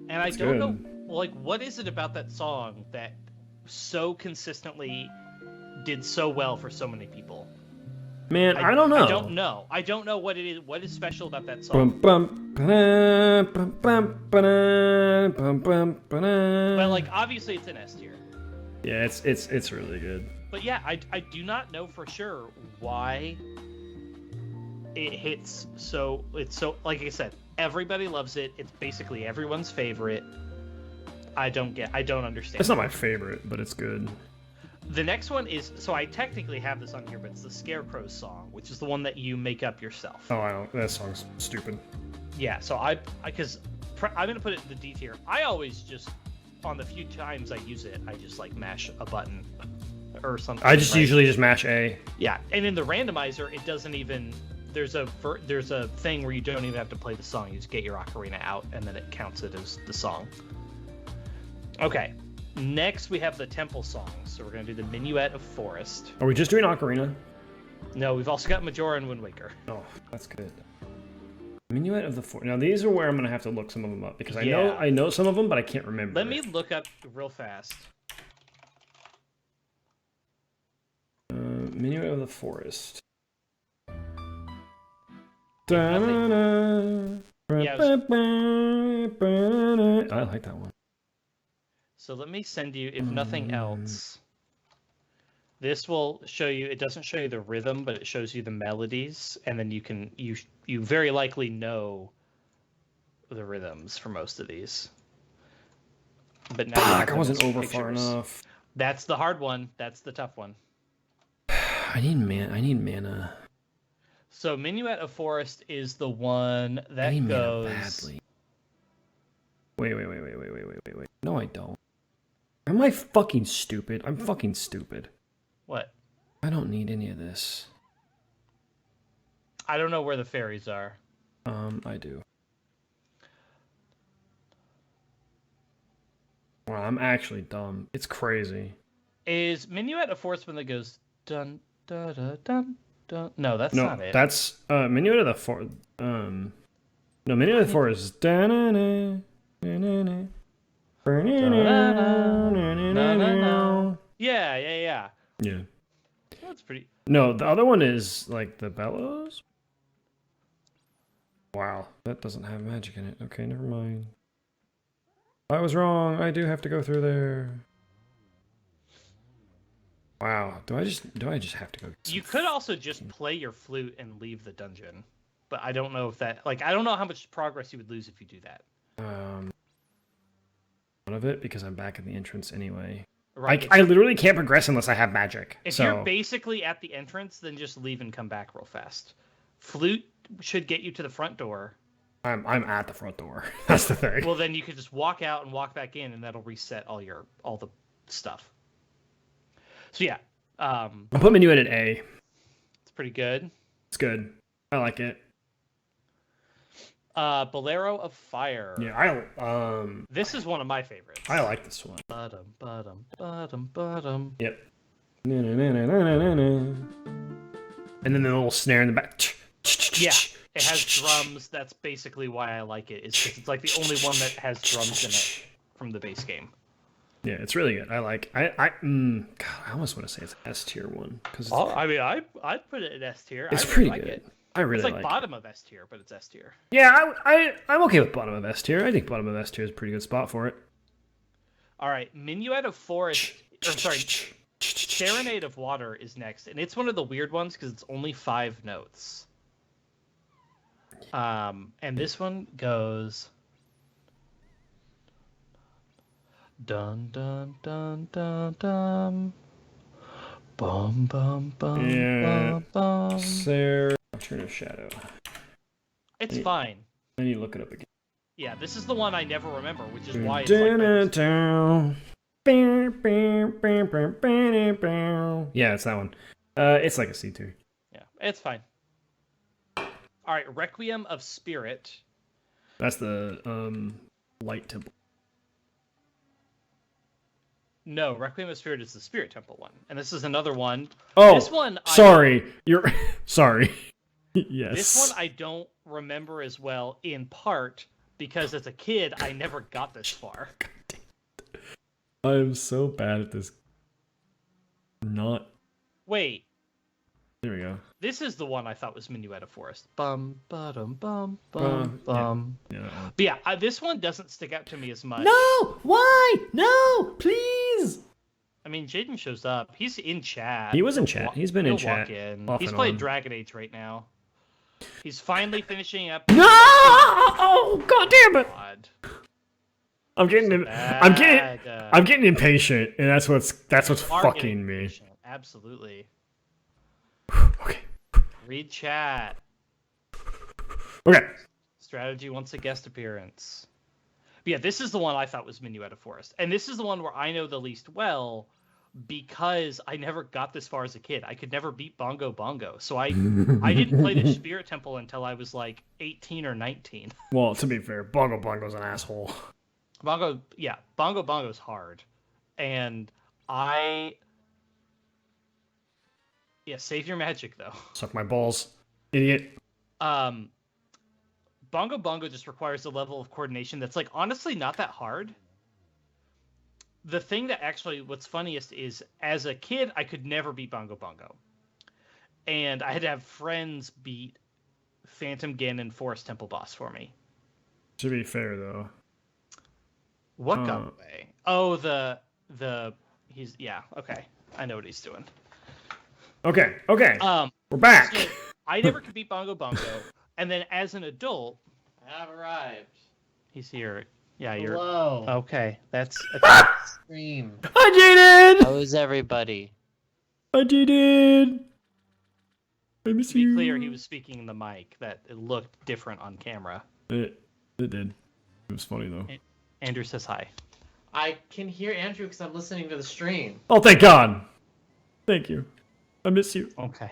And I don't know, like, what is it about that song that so consistently did so well for so many people? Man, I don't know. I don't know what it is. What is special about that song? But like, obviously, it's an S tier. Yeah, it's really good. But yeah, I do not know for sure why it hits so. It's so, like I said, everybody loves it. It's basically everyone's favorite. I don't understand. It's not my favorite, but it's good. The next one is, so I technically have this on here, but it's the Scarecrow's song, which is the one that you make up yourself. Oh, I don't. That song's stupid. Yeah, so because I'm gonna put it in the D tier. I always just, on the few times I use it, I just like mash a button or something. I just usually just mash A. Yeah, and in the randomizer, it doesn't even. There's a thing where you don't even have to play the song. You just get your ocarina out, and then it counts it as the song. Okay. Next, we have the temple songs. So we're going to do the Minuet of Forest. Are we just doing Ocarina? No, we've also got Majora and Wind Waker. Oh, that's good. Minuet of the Forest. Now, these are where I'm going to have to look some of them up, because I know some of them, but I can't remember. Let me look up real fast. Minuet of the Forest. Yeah, I like that one. So let me send you, if nothing else, this will show you, it doesn't show you the rhythm, but it shows you the melodies, and then you very likely know the rhythms for most of these. But now I wasn't over far enough. That's the hard one. That's the tough one. I need mana. So Minuet of Forest is the one that goes... Badly. Wait. No, I don't. Am I fucking stupid? I'm fucking stupid. What? I don't need any of this. I don't know where the fairies are. I do. Wow, I'm actually dumb. It's crazy. Is Minuet of Forest when that goes dun dun dun dun dun? No, that's not it. That's Minuet of the Forest. No, Minuet of the Forest is Yeah. Yeah. That's pretty. No, the other one is like the bellows. Wow, that doesn't have magic in it. Okay, never mind. I was wrong. I do have to go through there. Wow. Do I just have to go? You could also just play your flute and leave the dungeon, but I don't know if that I don't know how much progress you would lose if you do that. One of it because I'm back in the entrance anyway. Right. I literally can't progress unless I have magic. If so you're basically at the entrance, then just leave and come back real fast. Flute should get you to the front door. I'm at the front door. That's the thing. Well, then you could just walk out and walk back in, and that'll reset all the stuff. So yeah, I'll put menu at A. it's pretty good. It's good. I like it. Bolero of Fire. Yeah, This is one of my favorites. I like this one. Bottom. Yep. And then the little snare in the back. Yeah, it has drums. That's basically why I like it. Is it's like the only one that has drums in it from the base game. Yeah, it's really good. God, I almost want to say it's S tier one because I'd put it in S tier. It's really pretty like good. It. I really it's like bottom of S tier, but it's S tier. Yeah, I'm okay with bottom of S tier. I think bottom of S tier is a pretty good spot for it. All right, Minuet of Forest. Serenade of Water is next, and it's one of the weird ones because it's only 5 notes. And this one goes. Dun dun dun dun dun. Bum bum bum Yeah. bum bum. Sarah, Turn of Shadow. It's fine. I need to look it up again. Yeah, this is the one I never remember, which is why it's Yeah, it's that one. It's like a C tier. Yeah, it's fine. All right, Requiem of Spirit. That's the light temple. No, Requiem of Spirit is the Spirit Temple one, and this is another one. Oh, this one. Sorry, you're sorry. Yes. This one I don't remember as well, in part because as a kid I never got this far. I'm so bad at this. Not. Wait. There we go. This is the one I thought was Minuet of Forest. Bum bum bum bum bum. Yeah. But yeah, this one doesn't stick out to me as much. No! Why? No! Please! I mean, Jaden shows up. He's in chat. He was in chat. He's been in He'll chat. walk in. Off He's and playing on. Dragon Age right now. He's finally finishing up. No! Oh, god damn it! God. I'm getting impatient, and that's what's fucking me. Patient. Absolutely. Okay. Read chat. Okay. Strategy wants a guest appearance. But yeah, this is the one I thought was Minuet of Forest. And this is the one where I know the least well because I never got this far as a kid. I could never beat Bongo Bongo. So I didn't play the Spirit Temple until I was like 18 or 19. Well, to be fair, Bongo Bongo's an asshole. Bongo Bongo's hard. And save your magic though. Suck my balls, idiot. Bongo Bongo just requires a level of coordination that's like honestly not that hard. The thing that actually what's funniest is as a kid I could never beat Bongo Bongo. And I had to have friends beat Phantom Ganon Forest Temple boss for me. To be fair though. What got away? Oh, he's okay. I know what he's doing. Okay. We're back. So I never could beat Bongo Bongo, and then as an adult, I have arrived. he's here. Yeah, you're. Hello. Okay, that's. Stream. Hi, Jaden. How's everybody? Hi, Jaden. I miss To be you. clear, he was speaking in the mic. That it looked different on camera. It did. It was funny though. Andrew says hi. I can hear Andrew because I'm listening to the stream. Oh, thank God. Thank you. I miss you. Okay.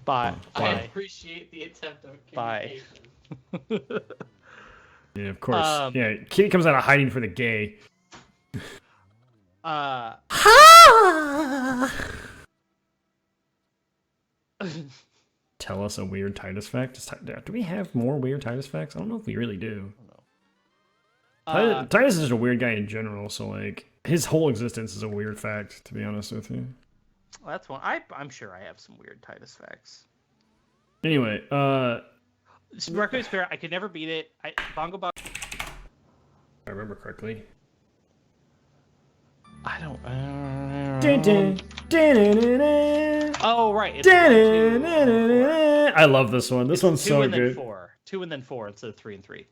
Bye. I Bye. appreciate the attempt of Bye. communication. Yeah, of course. Yeah, Kitty comes out of hiding for the gay. Tell us a weird Titus fact. Do we have more weird Titus facts? I don't know if we really do. Titus is just a weird guy in general, so like his whole existence is a weird fact, to be honest with you. Well, that's one. I'm sure I have some weird Titus facts. Anyway, Record is fair. I could never beat it. Bongo Bong. if I remember correctly. I don't. Dun, dun, dun, dun, dun, dun. Oh right. It's Dun, 1, 2, dun, dun, dun, dun. I love this one. This one's two so and then good. 4. 2 and then 4 instead of 3 and 3.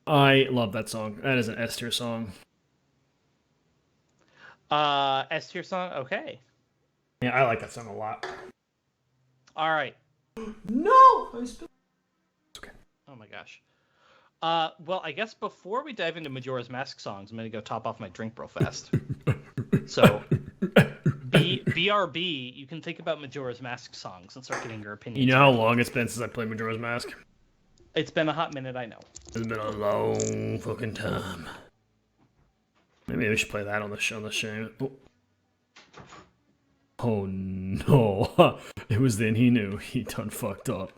I love that song. That is an S tier song. S tier song. Okay. Yeah, I like that song a lot. All right. No, I spilled. It's okay. Oh my gosh. Well, I guess before we dive into Majora's Mask songs, I'm gonna go top off my drink real fast. So, BRB, you can think about Majora's Mask songs and start getting your opinions. You know how long it's been since I played Majora's Mask? It's been a hot minute, I know. It's been a long fucking time. Maybe we should play that on the show. Oh no! It was then he knew he done fucked up.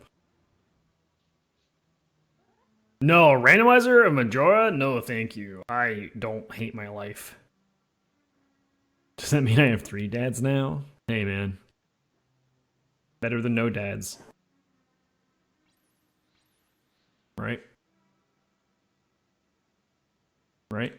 No, randomizer of Majora? No, thank you. I don't hate my life. Does that mean I have 3 dads now? Hey, man. Better than no dads. Right? Right?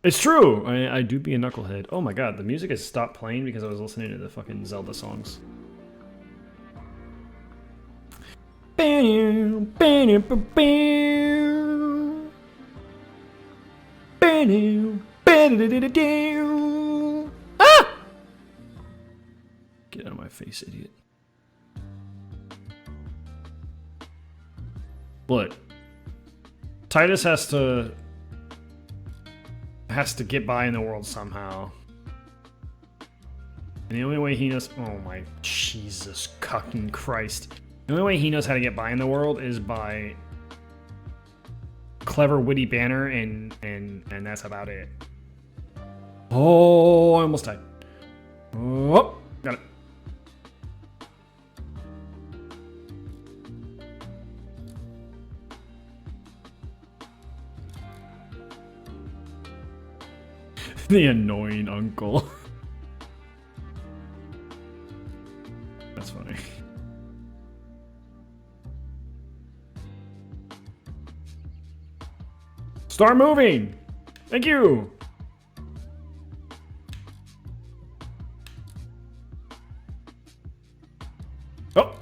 It's true. I do be a knucklehead. Oh my god, the music has stopped playing because I was listening to the fucking Zelda songs. Ah! Get out of my face, idiot. Look. Titus has to get by in the world somehow. And the only way he knows... Oh my Jesus fucking Christ. The only way he knows how to get by in the world is by clever, witty banner, and that's about it. Oh, I almost died. Oh, got it. The annoying uncle. That's funny. Start moving! Thank you! Oh!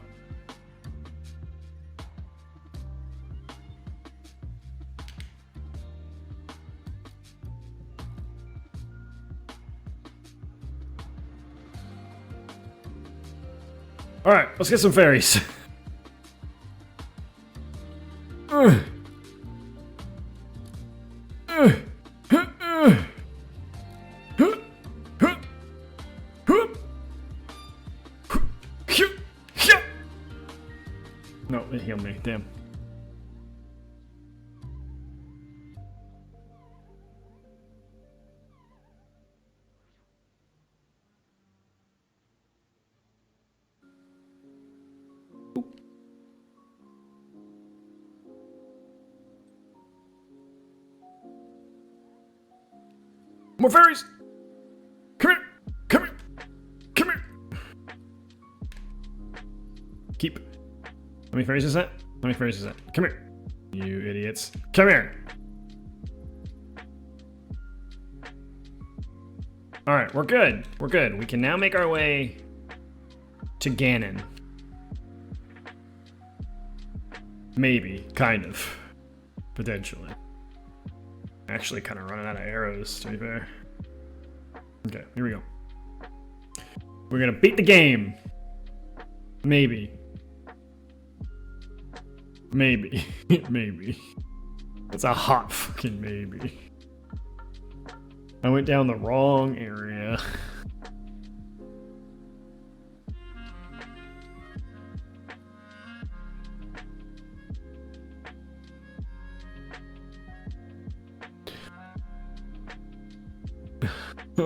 Alright, let's get some fairies. No, it healed me. Damn. More fairies! Come here! Come here! Come here! Keep. How many fairies is that? How many fairies is that? Come here! You idiots. Come here! Alright, we're good. We're good. We can now make our way to Ganon. Maybe. Kind of. Potentially. Actually kind of running out of arrows, to be fair. Okay, here we go. We're gonna beat the game. Maybe. Maybe. Maybe. It's a hot fucking maybe. I went down the wrong area.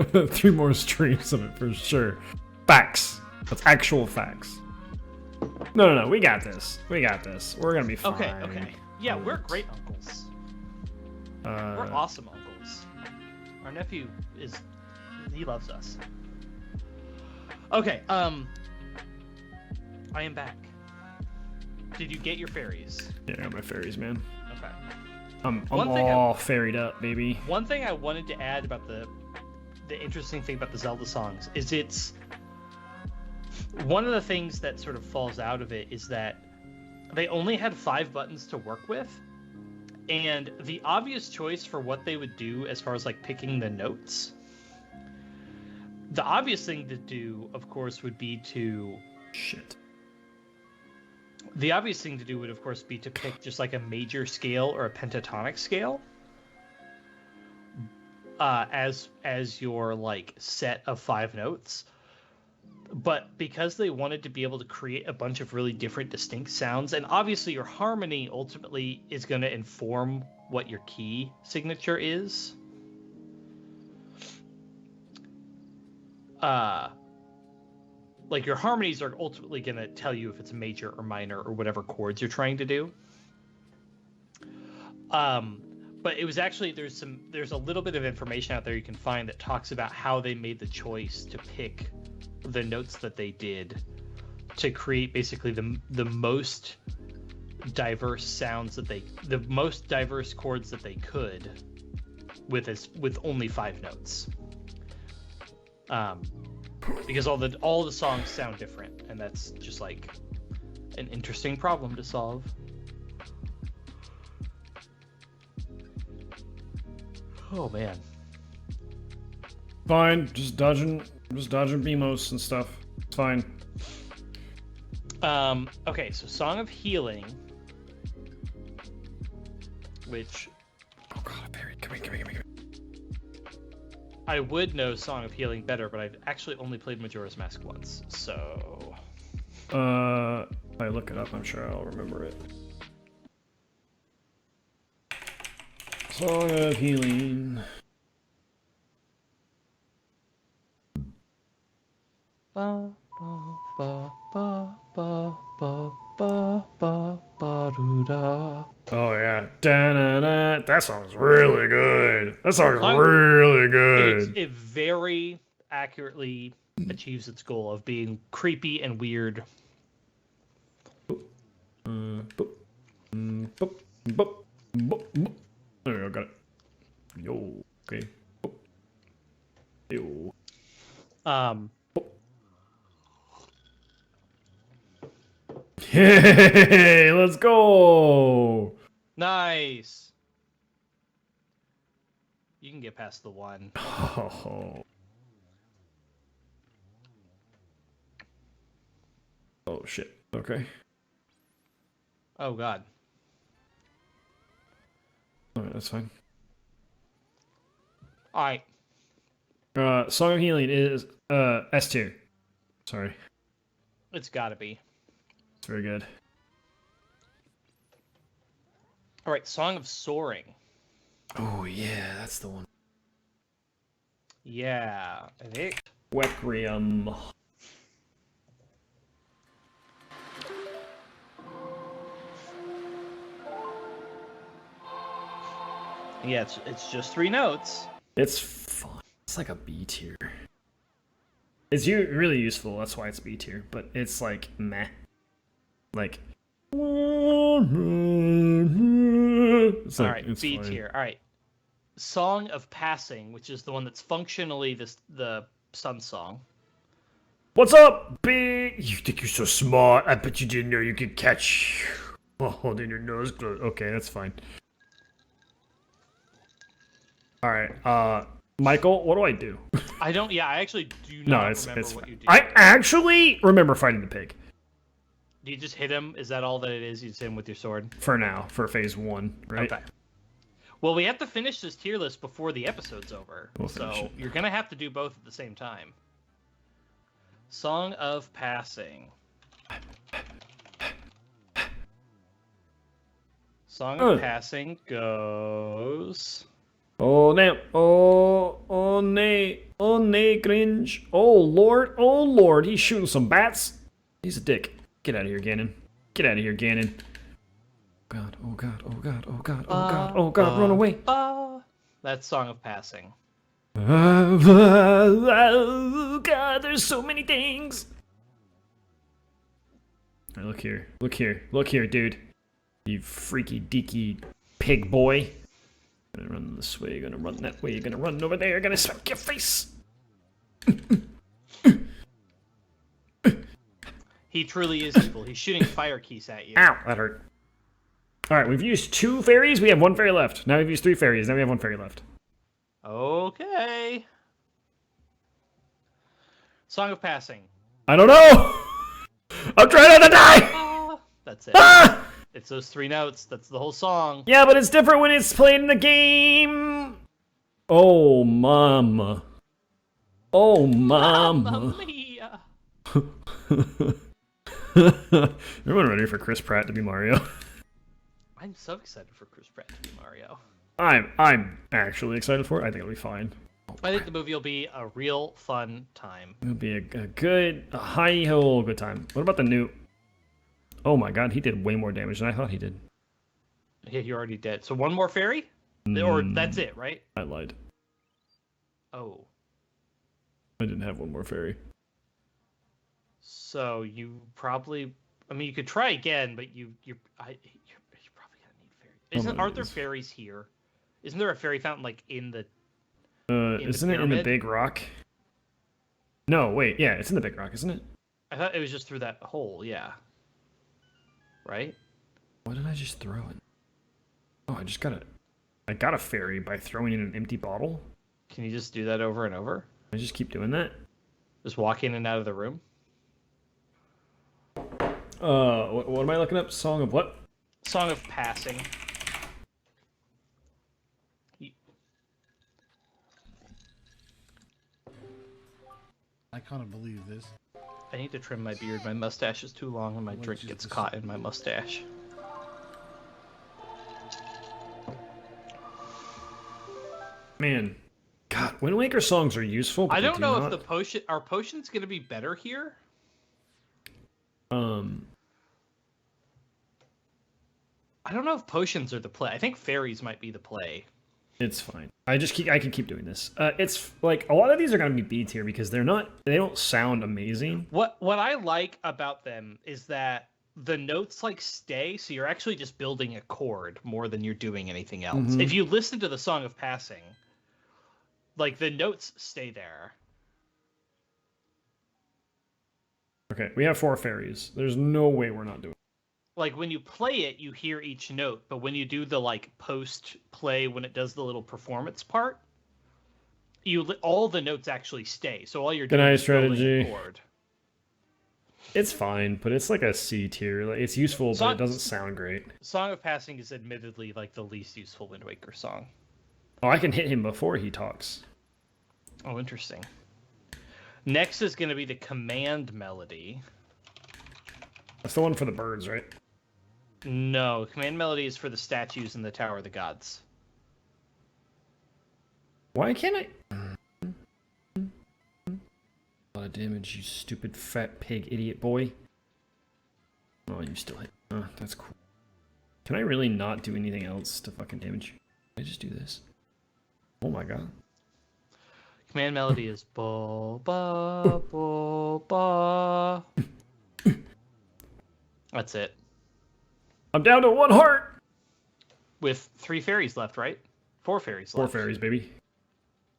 3 more streams of it for sure. Facts. That's actual facts. No. We got this. We got this. We're gonna be fine. Okay. Yeah, we're great uncles. We're awesome uncles. Our nephew he loves us. Okay, I am back. Did you get your fairies? Yeah, I got my fairies, man. Okay. I'm all fairied up, baby. One thing I wanted to add about the interesting thing about the Zelda songs is it's one of the things that sort of falls out of it is that they only had 5 buttons to work with, and the obvious choice for what they would do as far as like picking the notes, the obvious thing to do, of course, would be to The obvious thing to do would, of course, be to pick just like a major scale or a pentatonic scale as your like set of 5 notes. But because they wanted to be able to create a bunch of really different, distinct sounds, and obviously your harmony ultimately is going to inform what your key signature is. Like your harmonies are ultimately going to tell you if it's major or minor or whatever chords you're trying to do. But it was actually there's a little bit of information out there you can find that talks about how they made the choice to pick the notes that they did to create basically the most diverse sounds the most diverse chords that they could with only 5 notes. Because all the songs sound different, and that's just like an interesting problem to solve. Oh man. Fine, just dodging BMOs and stuff. It's fine. Okay, so Song of Healing, which oh god, Barry, come here. I would know Song of Healing better, but I've actually only played Majora's Mask once, so if I look it up, I'm sure I'll remember it. Song of Healing. Ba, ba, ba, ba, ba, ba, ba, ba, ba, doo, da. Oh yeah, da-na-na. That song's really good. That song's really good. It very accurately achieves its goal of being creepy and weird. Boop. Boop. Boop. Boop. Boop. There we go, got it. Yo, okay. Boop. Yo. Hey, let's go! Nice. You can get past the 1. Oh. Oh shit. Okay. Oh god. Alright, that's fine. Alright. Song of Healing is S tier. Sorry. It's gotta be. It's very good. Alright, Song of Soaring. Oh yeah, that's the one. Yeah. Requiem. Yeah, it's just 3 notes. It's fun. It's like a B tier. It's really useful, that's why it's B tier, but it's like meh. Like it's like, Alright, B tier. Alright. Song of Passing, which is the one that's functionally the Sun song. What's up, B? You think you're so smart? I bet you didn't know you could catch while holding your nose closed. Okay, that's fine. Alright, Michael, what do I do? I actually do not remember what you do. I actually remember fighting the pig. Do you just hit him? Is that all that it is? You just hit him with your sword? For now, for phase 1, right? Okay. Well, we have to finish this tier list before the episode's over. So you're going to have to do both at the same time. Song of Passing. Song of Passing goes... Oh, damn. Oh, nay. Oh, nay, cringe. Oh, Lord. He's shooting some bats. He's a dick. Get out of here, Ganon. Get out of here, Ganon. God, oh, God, oh, God, oh, God, oh, God, oh, God, run away. That's Song of Passing. Oh, God, there's so many things. All right, look here. Look here. Look here, dude. You freaky, deaky pig boy. Gonna run this way, gonna run that way, gonna run over there, gonna smack your face! He truly is evil. He's shooting fire keys at you. Ow, that hurt. Alright, we've used 2 fairies, we have 1 fairy left. Now we've used 3 fairies, now we have 1 fairy left. Okay. Song of Passing. I don't know! I'm trying not to die! That's it. Ah! It's those 3 notes. That's the whole song. Yeah, but it's different when it's played in the game! Oh, mama. Oh, mama. Mamma mia. Everyone ready for Chris Pratt to be Mario? I'm so excited for Chris Pratt to be Mario. I'm actually excited for it. I think it'll be fine. I think the movie will be a real fun time. It'll be a hi-ho good time. What about the new... Oh my god, he did way more damage than I thought he did. Yeah, you're already dead. So 1 more fairy? Or that's it, right? I lied. Oh. I didn't have 1 more fairy. So you probably... I mean, you could try again, but you're probably gonna need fairies. Aren't there fairies here? Isn't there a fairy fountain, like, in the... Isn't it in the big rock? No, wait, yeah, it's in the big rock, isn't it? I thought it was just through that hole, yeah. Right? What did I just throw in? Oh, I got a fairy by throwing in an empty bottle? Can you just do that over and over? I just keep doing that? Just walk in and out of the room? What am I looking up? Song of what? Song of Passing. I can't believe this. I need to trim my beard. My mustache is too long and my drink gets caught in my mustache. Man. God, Wind Waker songs are useful, but I don't know not... if the potion... Are potions going to be better here? I don't know if potions are the play. I think fairies might be the play. It's fine. I can keep doing this. It's like a lot of these are gonna be B tier because they don't sound amazing. What I like about them is that the notes like stay, so you're actually just building a chord more than you're doing anything else. Mm-hmm. If you listen to the Song of Passing, like the notes stay there. Okay, we have 4 fairies. There's no way we're not doing it. Like when you play it, you hear each note, but when you do the like post play, when it does the little performance part, all the notes actually stay. So all you're doing is building a chord. It's fine, but it's like a C tier. Like, it's useful, but it doesn't sound great. Song of Passing is admittedly like the least useful Wind Waker song. Oh, I can hit him before he talks. Oh, interesting. Next is going to be the Command Melody. That's the one for the birds, right? No, Command Melody is for the statues in the Tower of the Gods. Why can't I... A lot of damage, you stupid fat pig idiot boy. Oh, you still hit. Oh, that's cool. Can I really not do anything else to fucking damage you? Can I just do this? Oh my god. Command Melody is ba ba ba ba. That's it. I'm down to 1 heart! With 3 fairies left, right? 4 fairies 4 left. 4 fairies, baby.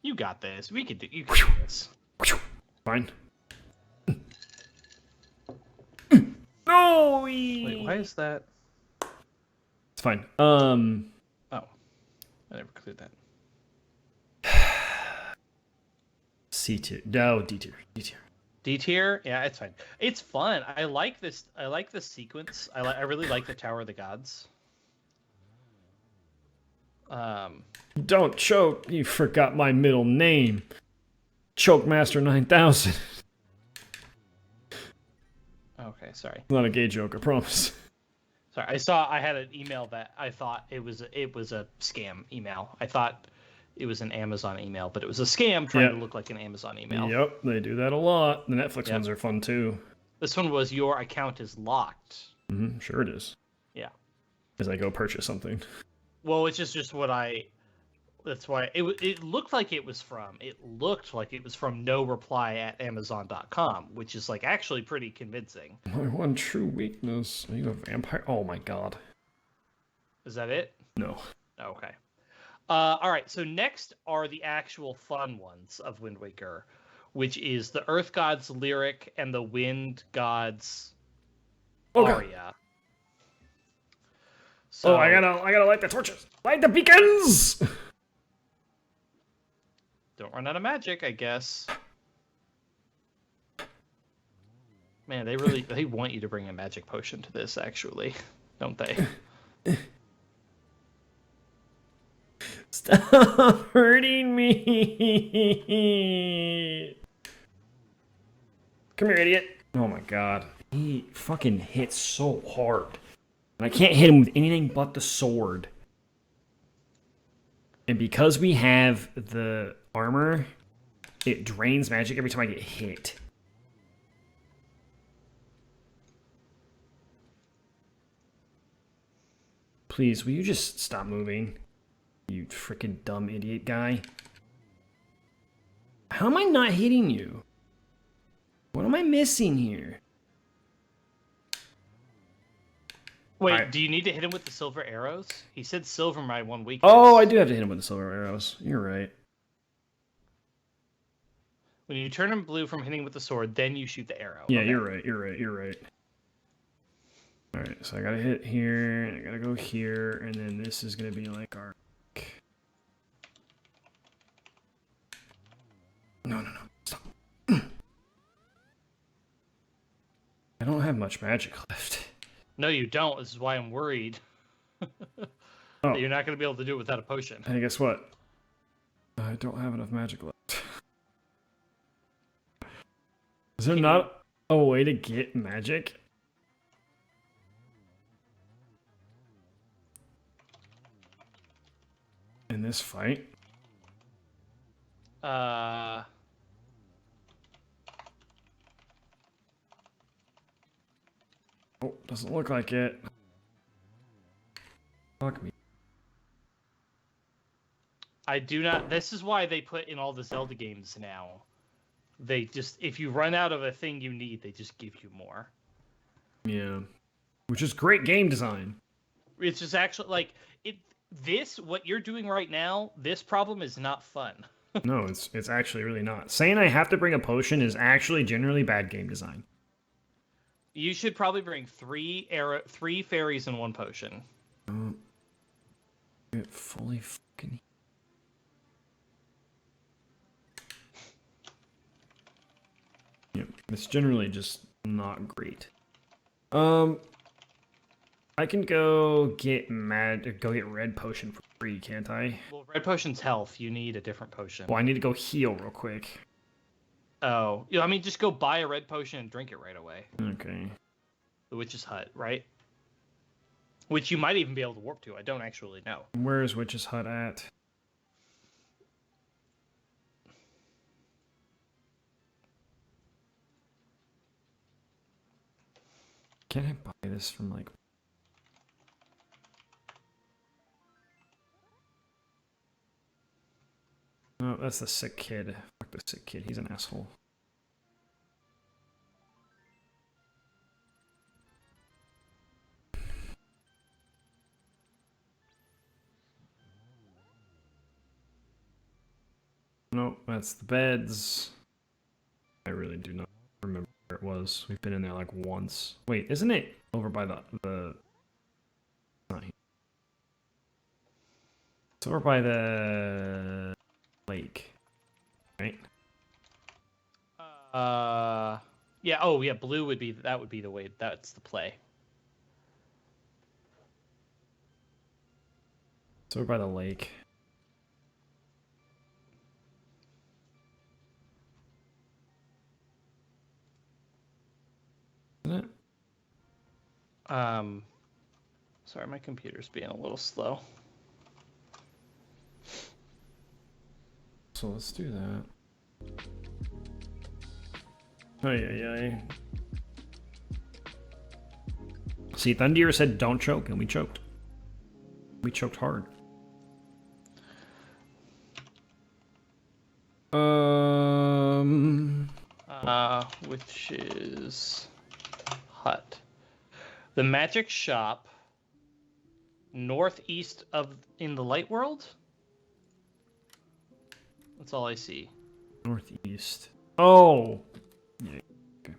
You got this. You can do this. Fine. No! Wait, why is that? It's fine. Oh. I never cleared that. C tier. No, D tier. D tier. D tier? Yeah, it's fine. It's fun. I like this. I like this sequence. I really like the Tower of the Gods. Don't choke. You forgot my middle name. Chokemaster 9000. Okay, sorry. Not a gay joke, I promise. Sorry, I had an email that I thought it was a scam email. I thought it was an Amazon email, but it was a scam trying Yep. to look like an Amazon email. Yep, they do that a lot. The Netflix Yep. ones are fun too. This one was your account is locked. Sure it is. Yeah. As I go purchase something. Well, it's just what I. That's why it looked like it was from. It looked like it was from no reply at Amazon.com, which is like actually pretty convincing. My one true weakness. Are you a vampire? Oh my god. Is that it? No. Okay. All right. So next are the actual fun ones of Wind Waker, which is the Earth God's lyric and the Wind God's aria. So, Oh, I gotta light the torches. Light the beacons. Don't run out of magic, I guess. Man, they want you to bring a magic potion to this, actually, don't they? Stop hurting me. Come here, idiot. Oh my god. He fucking hits so hard. And I can't hit him with anything but the sword. And because we have the armor, it drains magic every time I get hit. Please, will you just stop moving? You freaking dumb idiot guy. How am I not hitting you? What am I missing here? Wait, do you need to hit him with the silver arrows? He said silver my one weakness. Oh, I do have to hit him with the silver arrows. You're right. When you turn him blue from hitting with the sword, then you shoot the arrow. Yeah, Okay. you're right. You're right. You're right. All right, so I gotta hit here, and I gotta go here, and then this is gonna be like our. No, stop. I don't have much magic left. No, you don't. This is why I'm worried. Oh. That you're not going to be able to do it without a potion. Hey, guess what? I don't have enough magic left. Is there not a way to get magic? In this fight? Oh, doesn't look like it. Fuck me. I do not. This is why they put in all the Zelda games now. They just, if you run out of a thing you need, they just give you more. Yeah. Which is great game design. It's just actually like what you're doing right now, this problem is not fun. No, it's actually really not. Saying I have to bring a potion is actually generally bad game design. You should probably bring three fairies and one potion. Get fully fucking. Yeah, it's generally just not great. I can go get red potion for free, can't I? Well, red potion's health. You need a different potion. Well, I need to go heal real quick. Oh, I mean, just go buy a red potion and drink it right away. Okay. The Witch's Hut, right? Which you might even be able to warp to. I don't actually know. Where is Witch's Hut at? Can I buy this from like... No, that's the sick kid. Fuck the sick kid. He's an asshole. Nope, that's the beds. I really do not remember where it was. We've been in there like once. Wait, isn't it over by the... Not here. It's over by the lake, right? Yeah. Oh, yeah. Blue would be the way. That's the play. It's over by the lake. Isn't it? Sorry, my computer's being a little slow. So let's do that. Ay. See, Thundeer said don't choke, and we choked. We choked hard. Which is hut. The magic shop northeast of in the light world? That's all I see. Northeast. Oh! Yeah. Okay.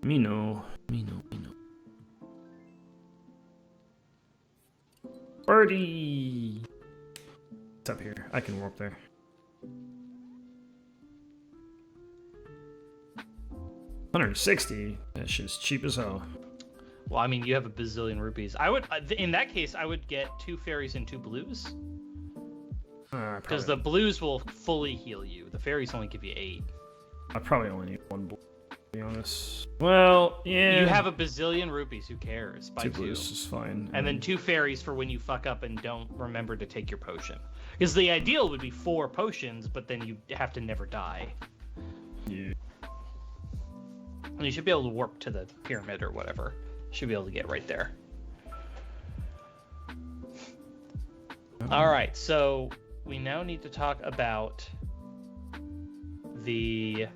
Me know. Birdie! It's up here. I can warp there. $160? That shit's cheap as hell. Well, I mean, you have a bazillion rupees. I would, in that case, I would get 2 fairies and 2 blues. Because the blues will fully heal you. The fairies only give you 8. I probably only need 1 blue, to be honest. Well, yeah. You have a bazillion rupees. Who cares? Buy 2 blues is fine. And then 2 fairies for when you fuck up and don't remember to take your potion. Because the ideal would be 4 potions, but then you have to never die. Yeah. And you should be able to warp to the pyramid or whatever. Should be able to get right there. All right, so we now need to talk about the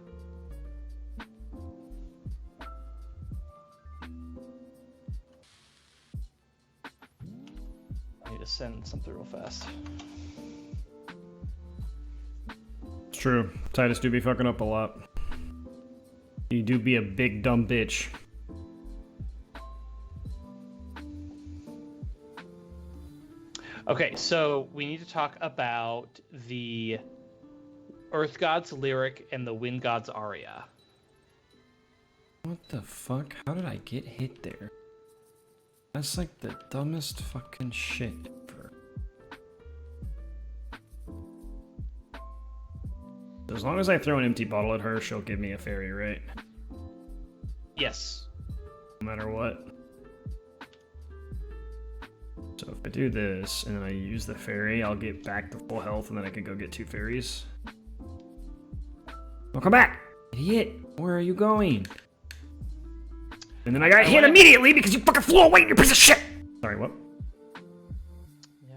I need to send something real fast. It's true. Titus do be fucking up a lot. You do be a big dumb bitch. Okay, so we need to talk about the Earth God's lyric and the Wind God's aria. What the fuck? How did I get hit there? That's like the dumbest fucking shit ever. As long as I throw an empty bottle at her, she'll give me a fairy, right? Yes. No matter what. So if I do this, and then I use the fairy, I'll get back to full health, and then I can go get 2 fairies. Oh, come back! Idiot! Where are you going? And then I got hit immediately because you fucking flew away, you piece of shit! Sorry, what? Yeah.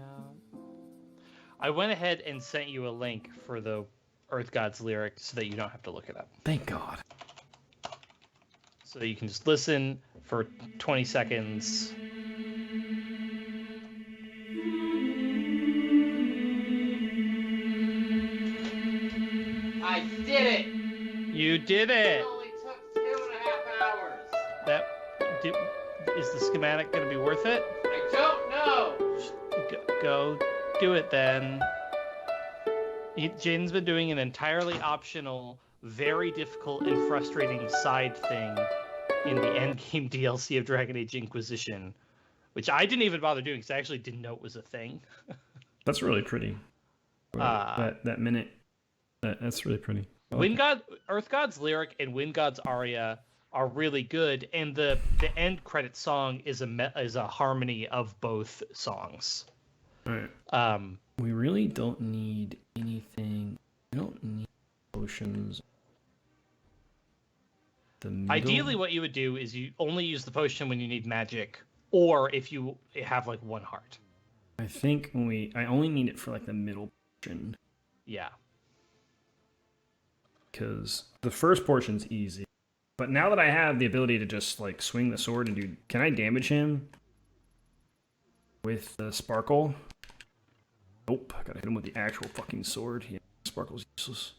I went ahead and sent you a link for the Earth God's lyric so that you don't have to look it up. Thank God. So you can just listen for 20 seconds. I did it! You did It it! only took 2.5 hours. Is the schematic going to be worth it? I don't know! Go do it then. Jaden's been doing an entirely optional, very difficult and frustrating side thing in the endgame DLC of Dragon Age Inquisition, which I didn't even bother doing because I actually didn't know it was a thing. That's really pretty. That minute. That's really pretty. Earth God's lyric and Wind God's aria are really good, and the end credit song is a harmony of both songs. All right. We really don't need anything. We don't need potions. Ideally, what you would do is you only use the potion when you need magic, or if you have like 1 heart. I think I only need it for like the middle portion. Yeah. Because the first portion's easy. But now that I have the ability to just like swing the sword and do, can I damage him with the sparkle? Nope, I gotta hit him with the actual fucking sword. Yeah, sparkle's useless.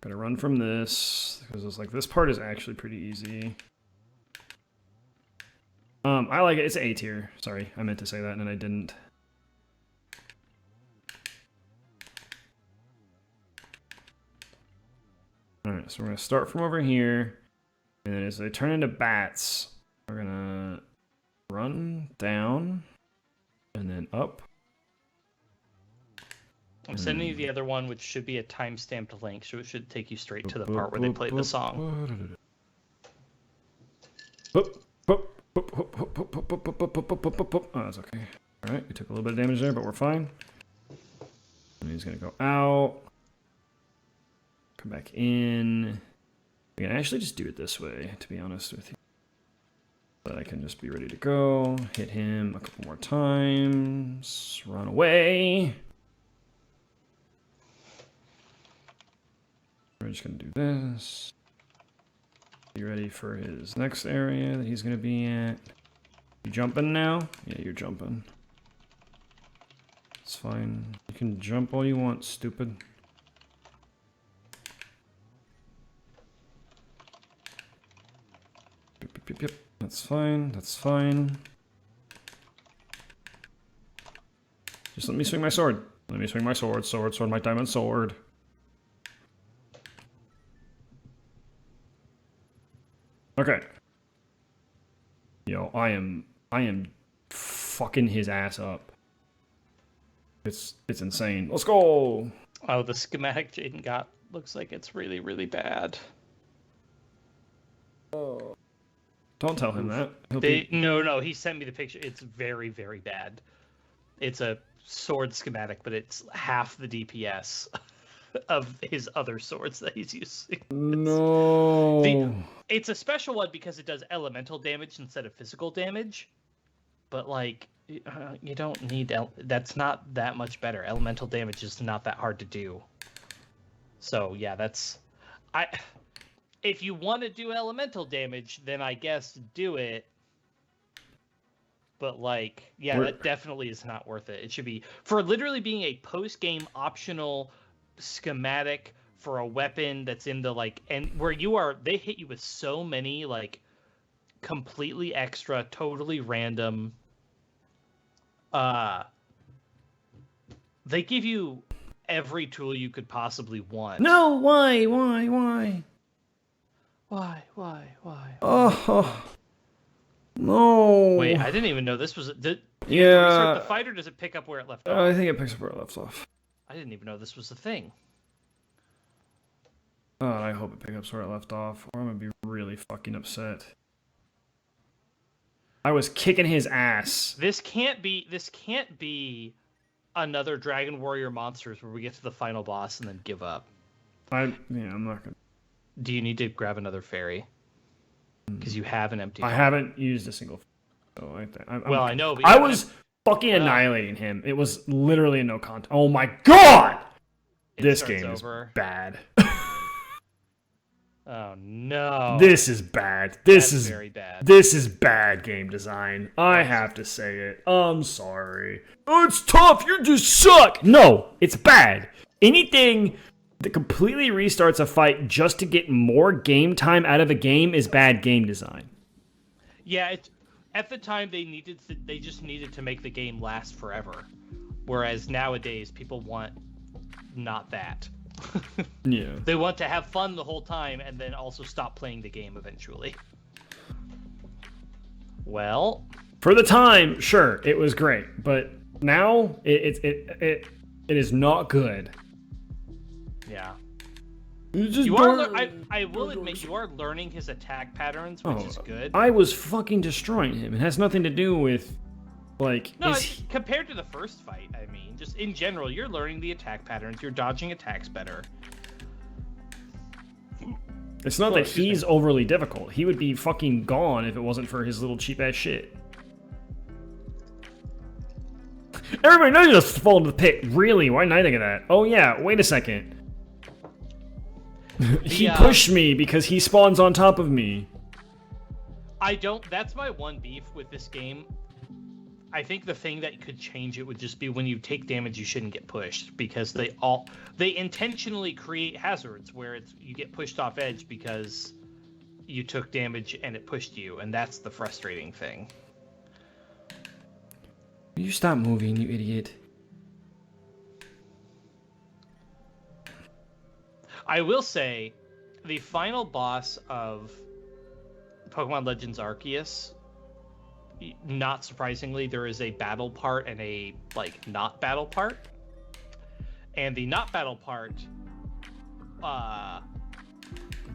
Gotta run from this because it's like this part is actually pretty easy. I like it. It's A tier. Sorry, I meant to say that and I didn't. Alright, so we're going to start from over here, and then as they turn into bats, we're going to run down, and then up. I'm sending you the other one, which should be a time-stamped link, so it should take you straight to the part where they play the song. Oh, that's okay. Alright, we took a little bit of damage there, but we're fine. And he's gonna go out. Come back in. We can actually just do it this way, to be honest with you. But I can just be ready to go. Hit him a couple more times. Run away. We're just gonna do this. Be ready for his next area that he's gonna be at. You jumping now? Yeah, you're jumping. It's fine. You can jump all you want, stupid. Yep. That's fine. That's fine. Just let me swing my sword. Let me swing my sword. Sword, my diamond sword. Okay. Yo, I am fucking his ass up. It's insane. Let's go. Oh, the schematic Jaden got looks like it's really, really bad. Don't tell him that. No, he sent me the picture. It's very, very bad. It's a sword schematic, but it's half the DPS of his other swords that he's using. No. It's a special one because it does elemental damage instead of physical damage. But, like, you don't need... that's not that much better. Elemental damage is not that hard to do. So, yeah, that's... If you want to do elemental damage, then I guess do it. But, like, yeah, that definitely is not worth it. It should be... For literally being a post-game optional schematic for a weapon that's in the, like... And where you are... They hit you with so many, like, completely extra, totally random... They give you every tool you could possibly want. No, why? Why? Oh, no. Wait, I didn't even know this was... Did you Yeah. restart the fight, or does it pick up where it left off? I think it picks up where it left off. I didn't even know this was a thing. Oh, I hope it picks up where it left off, or I'm gonna be really fucking upset. I was kicking his ass. This can't be another Dragon Warrior Monsters where we get to the final boss and then give up. I'm not gonna. Do you need to grab another fairy? Because you have an empty. I haven't used a single. So I know. But I was fucking annihilating him. It was literally no content. Oh my god! This game is bad. Oh no. This is bad. This is very bad. This is bad game design. I have to say it. I'm sorry. Oh, it's tough. You just suck. No, it's bad. Anything that completely restarts a fight just to get more game time out of a game is bad game design. Yeah, at the time they just needed to make the game last forever. Whereas nowadays people want not that. Yeah. They want to have fun the whole time and then also stop playing the game eventually. Well, for the time, sure, it was great, but now it is not good. Yeah. You I will admit you are learning his attack patterns, which is good. I was fucking destroying him. It has nothing to do with compared to the first fight, I mean, just in general, you're learning the attack patterns, you're dodging attacks better. It's not that he's overly difficult. He would be fucking gone if it wasn't for his little cheap ass shit. Everybody knows you just fall into the pit. Really? Why didn't I think of that? Oh yeah, wait a second. He pushed me because he spawns on top of me. That's my one beef with this game. I think the thing that could change it would just be when you take damage, you shouldn't get pushed, because they intentionally create hazards where you get pushed off edge because you took damage and it pushed you, and that's the frustrating thing. Will you stop moving, you idiot? I will say, the final boss of Pokemon Legends Arceus, not surprisingly, there is a battle part and a not battle part. And the not battle part,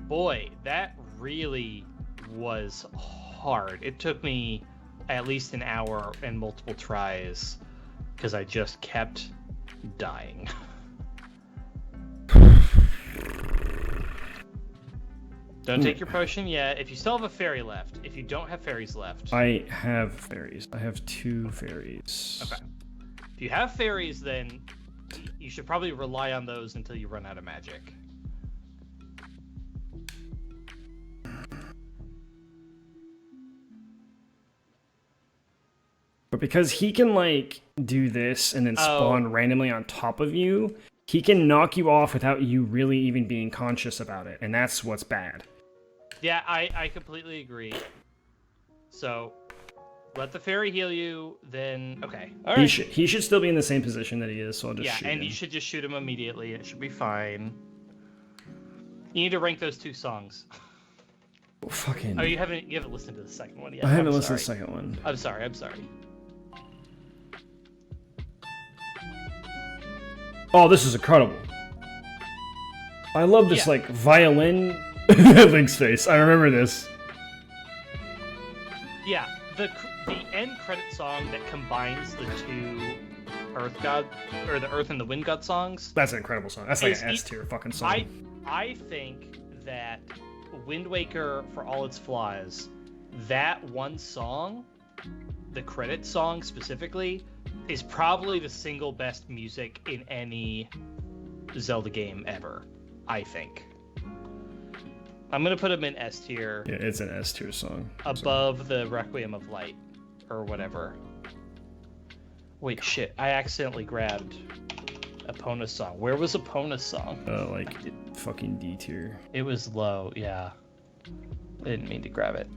boy, that really was hard. It took me at least an hour and multiple tries because I just kept dying. Don't take your potion yet. If you still have a fairy left. If you don't have fairies left. I have fairies. I have 2 fairies. Okay. If you have fairies, then you should probably rely on those until you run out of magic. But because he can, like, do this and then spawn randomly on top of you, he can knock you off without you really even being conscious about it. And that's what's bad. Yeah, I completely agree. So, let the fairy heal you, then... Okay. All right. He should still be in the same position that he is, so I'll just shoot him. Yeah, and you should just shoot him immediately. It should be fine. You need to rank those 2 songs. Fucking... Oh, you haven't listened to the second one yet. I haven't listened to the second one. I'm sorry. Oh, this is incredible. I love this, like, violin... Link's face. I remember this. Yeah, the end credit song that combines the 2 Earth God, or the Earth and the Wind God songs. That's an incredible song. That's like an S tier fucking song. I think that Wind Waker, for all its flaws, that one song, the credit song specifically, is probably the single best music in any Zelda game ever, I think. I'm gonna put him in S tier. Yeah, it's an S tier song. Above the Requiem of Light, or whatever. Wait, shit! I accidentally grabbed Epona's song. Where was Epona's song? Like fucking D tier. It was low. Yeah, I didn't mean to grab it.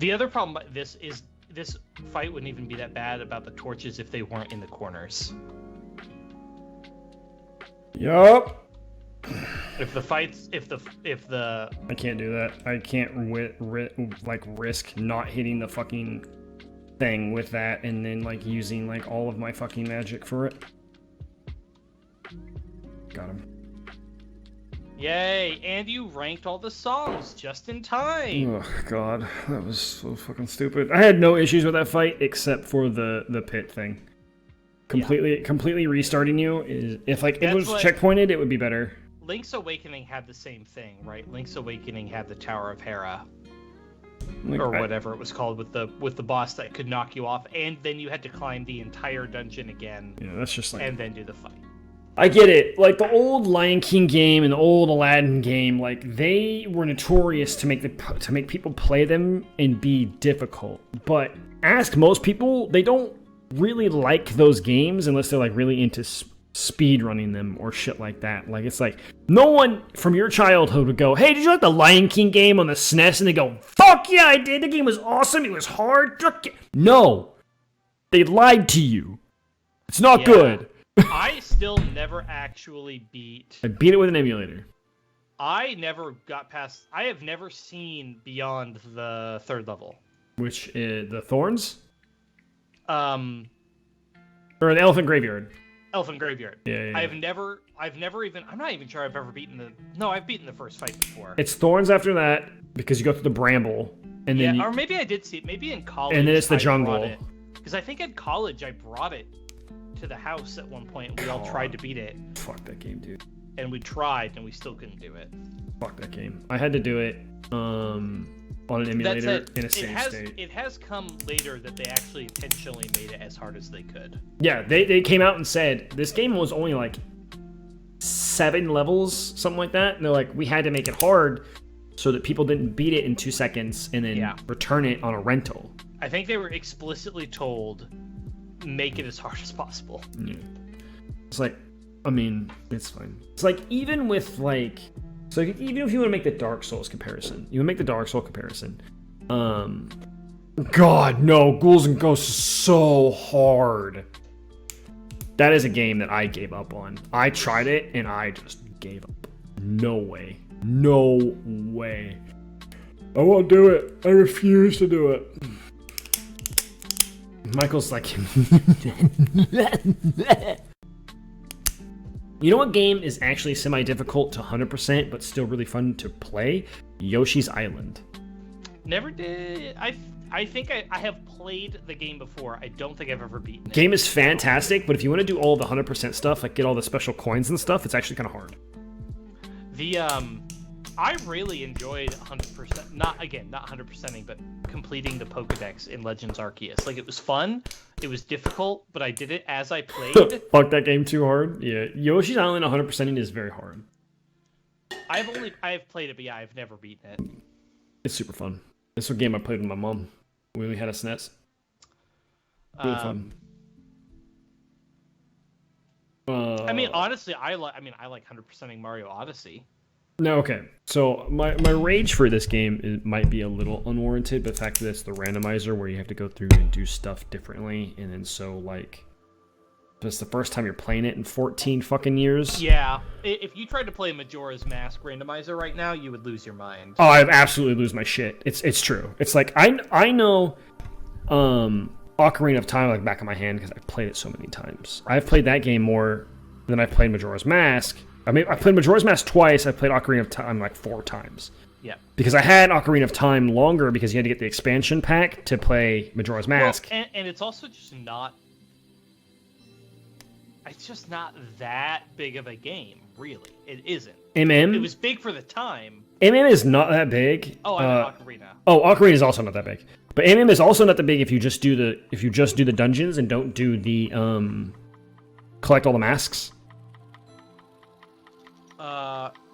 The other problem with this is this fight wouldn't even be that bad about the torches if they weren't in the corners. Yup. If the fights, if the I can't do that. I can't risk not hitting the fucking thing with that and then like using like all of my fucking magic for it. Got him. Yay! And you ranked all the songs just in time. Oh god, that was so fucking stupid. I had no issues with that fight except for the pit thing. Completely restarting you is if like it was checkpointed, it would be better. Link's Awakening had the same thing, right? Link's Awakening had the Tower of Hera, like, or whatever it was called, with the boss that could knock you off, and then you had to climb the entire dungeon again. Yeah, that's just like. And then do the fight. I get it. Like the old Lion King game and the old Aladdin game, like they were notorious to make people play them and be difficult. But ask most people, they don't really like those games unless they're like really into speed running them or shit like that. Like it's like no one from your childhood would go, "Hey, did you like the Lion King game on the SNES?" And they go, "Fuck yeah, I did. The game was awesome. It was hard." No, they lied to you. It's not good. I still never actually beat. I beat it with an emulator. I never got past. I have never seen beyond the 3rd level. Which the Thorns? Or the Elephant Graveyard. Elephant Graveyard. Yeah. I've never even. I'm not even sure I've ever beaten the. No, I've beaten the first fight before. It's Thorns after that because you go through the bramble, and then or maybe I did see it. Maybe in college. And then it's the jungle. Because I think in college I brought it to the house at one point. We all tried to beat it. Fuck that game, dude. And we tried, and we still couldn't do it. Fuck that game. I had to do it on an emulator in a save state. It has come later that they actually intentionally made it as hard as they could. Yeah, they came out and said this game was only like 7 levels, something like that. And they're like, we had to make it hard so that people didn't beat it in 2 seconds and then return it on a rental. I think they were explicitly told, make it as hard as possible. Yeah. It's like, I mean, it's fine. It's like, even with like, so even if you want to make the Dark Souls comparison, God, no, Ghouls and Ghosts is so hard. That is a game that I gave up on. I tried it and I just gave up. No way. No way. I won't do it. I refuse to do it. Michael's like, you know what game is actually semi-difficult to 100%, but still really fun to play? Yoshi's Island. Never did. I think I have played the game before. I don't think I've ever beaten it. Game is fantastic, but if you want to do all the 100% stuff, like get all the special coins and stuff, it's actually kind of hard. I really enjoyed 100%. Not 100%ing, but completing the Pokedex in Legends Arceus. Like, it was fun. It was difficult, but I did it as I played. Fuck that game too hard. Yeah, Yoshi's Island 100%ing is very hard. I have played it, but yeah, I've never beaten it. It's super fun. This was a game I played with my mom. We had a SNES. Really fun. I mean, honestly, I like 100%ing Mario Odyssey. No, okay. So my rage for this game might be a little unwarranted, but the fact that it's the randomizer where you have to go through and do stuff differently, and then so like, it's the first time you're playing it in 14 fucking years. Yeah, if you tried to play Majora's Mask randomizer right now, you would lose your mind. Oh, I'd absolutely lose my shit. It's true. It's like I know Ocarina of Time like back of my hand because I've played it so many times. I've played that game more than I've played Majora's Mask. I mean, I played Majora's Mask twice. I played Ocarina of Time like 4 times. Yeah. Because I had Ocarina of Time longer because you had to get the expansion pack to play Majora's Mask. Well, and it's also just not... It's just not that big of a game, really. It isn't. MM? It was big for the time. MM is not that big. Oh, I mean Ocarina. Oh, Ocarina is also not that big. But MM is also not that big if you just do the dungeons and don't do the collect all the masks.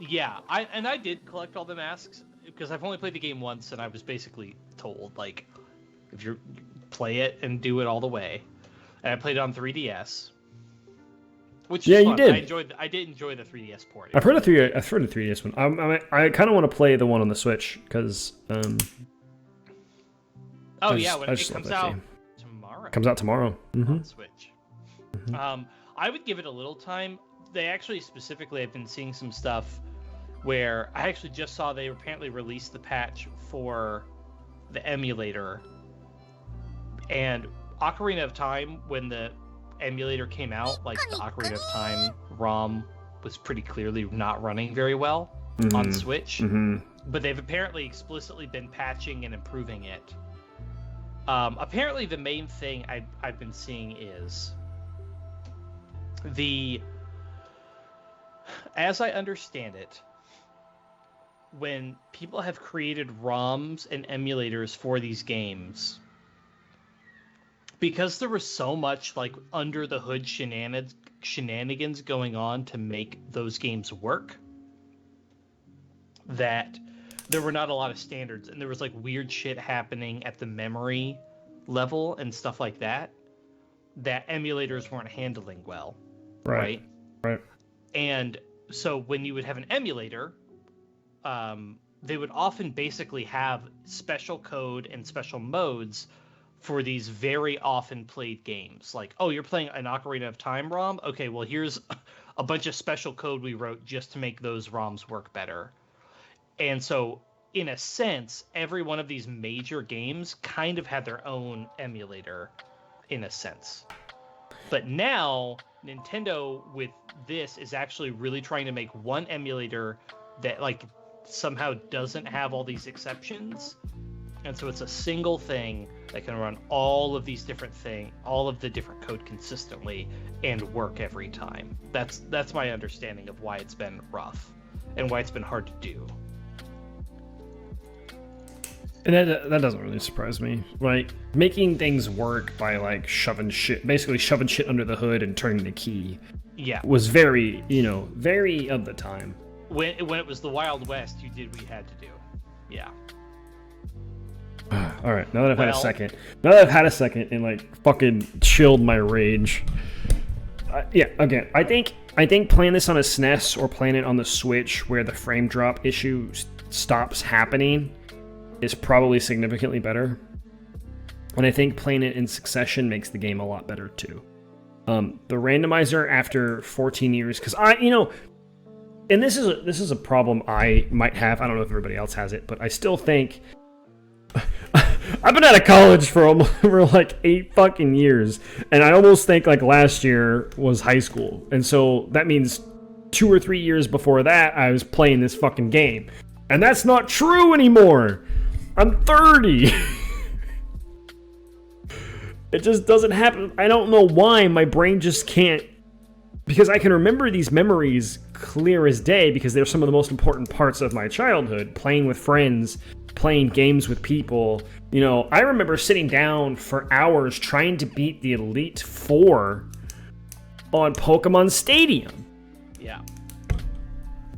Yeah, I did collect all the masks because I've only played the game once, and I was basically told like, if you play it and do it all the way, and I played it on 3DS, which is fun. You did. I did enjoy the 3DS port. I've heard the 3DS one. I kind of want to play the one on the Switch because when it comes out tomorrow. Comes out tomorrow on Switch. Mm-hmm. I would give it a little time. They actually specifically, I've been seeing some stuff where I actually just saw they apparently released the patch for the emulator, and Ocarina of Time, when the emulator came out, like the Ocarina of Time ROM was pretty clearly not running very well on Switch, but they've apparently explicitly been patching and improving it. Apparently the main thing I've been seeing is as I understand it, when people have created ROMs and emulators for these games, because there was so much like under the hood shenanigans going on to make those games work, that there were not a lot of standards, and there was like weird shit happening at the memory level and stuff like that emulators weren't handling well. Right. And so when you would have an emulator, they would often basically have special code and special modes for these very often played games. Like, oh, you're playing an Ocarina of Time ROM? Okay, well, here's a bunch of special code we wrote just to make those ROMs work better. And so, in a sense, every one of these major games kind of had their own emulator, in a sense. But now, Nintendo, with this, is actually really trying to make one emulator that, like, somehow doesn't have all these exceptions. And so it's a single thing that can run all of these different things, all of the different code consistently and work every time. That's my understanding of why it's been rough and why it's been hard to do. And that doesn't really surprise me. Like, making things work by, like, basically shoving shit under the hood and turning the key. Yeah. Was very, very of the time. When it was the Wild West, you did what you had to do. Yeah. All right, now that I've had a second and, like, fucking chilled my rage. Again, I think playing this on a SNES or playing it on the Switch where the frame drop issue stops happening is probably significantly better. And I think playing it in succession makes the game a lot better too. The randomizer after 14 years, because and this is a problem I might have. I don't know if everybody else has it, but I still think I've been out of college for like 8 fucking years, and I almost think like last year was high school, and so that means 2 or 3 years before that I was playing this fucking game, and that's not true anymore. I'm 30. It just doesn't happen. I don't know why. My brain just can't. Because I can remember these memories clear as day because they're some of the most important parts of my childhood. Playing with friends, playing games with people. You know, I remember sitting down for hours trying to beat the Elite Four on Pokemon Stadium. Yeah.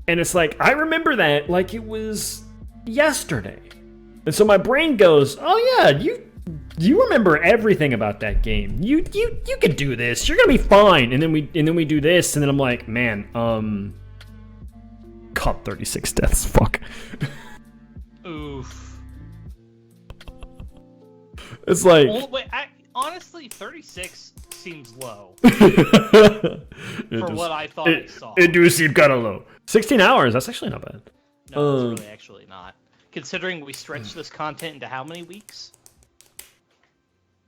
And it's like, I remember that like it was yesterday. And so my brain goes, oh yeah, you remember everything about that game. You could do this. You're gonna be fine. And then we do this, and then I'm like, man, caught 36 deaths. Fuck. Oof. It's like, honestly, 36 seems low for what I thought I saw. It do seem kind of low. 16 hours. That's actually not bad. No, it's really actually not. Considering we stretched this content into how many weeks?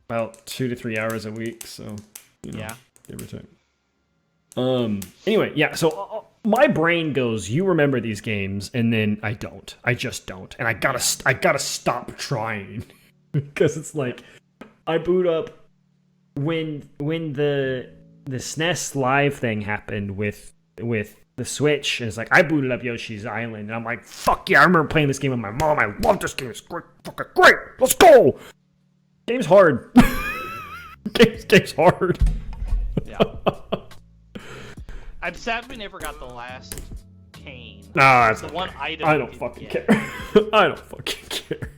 About 2 to 3 hours a week, so you know, yeah, give or take. Anyway, yeah. So my brain goes, you remember these games, and then I don't. I just don't, and I gotta stop trying because it's like I boot up when the SNES Live thing happened with the Switch, and it's like I booted up Yoshi's Island, and I'm like, fuck yeah, I remember playing this game with my mom. I love this game. It's great, fucking great. Let's go. Game's hard. Game's hard. Yeah. I'm sad we never got the last cane. Nah, that's the okay. one item. I don't fucking care. I don't fucking care.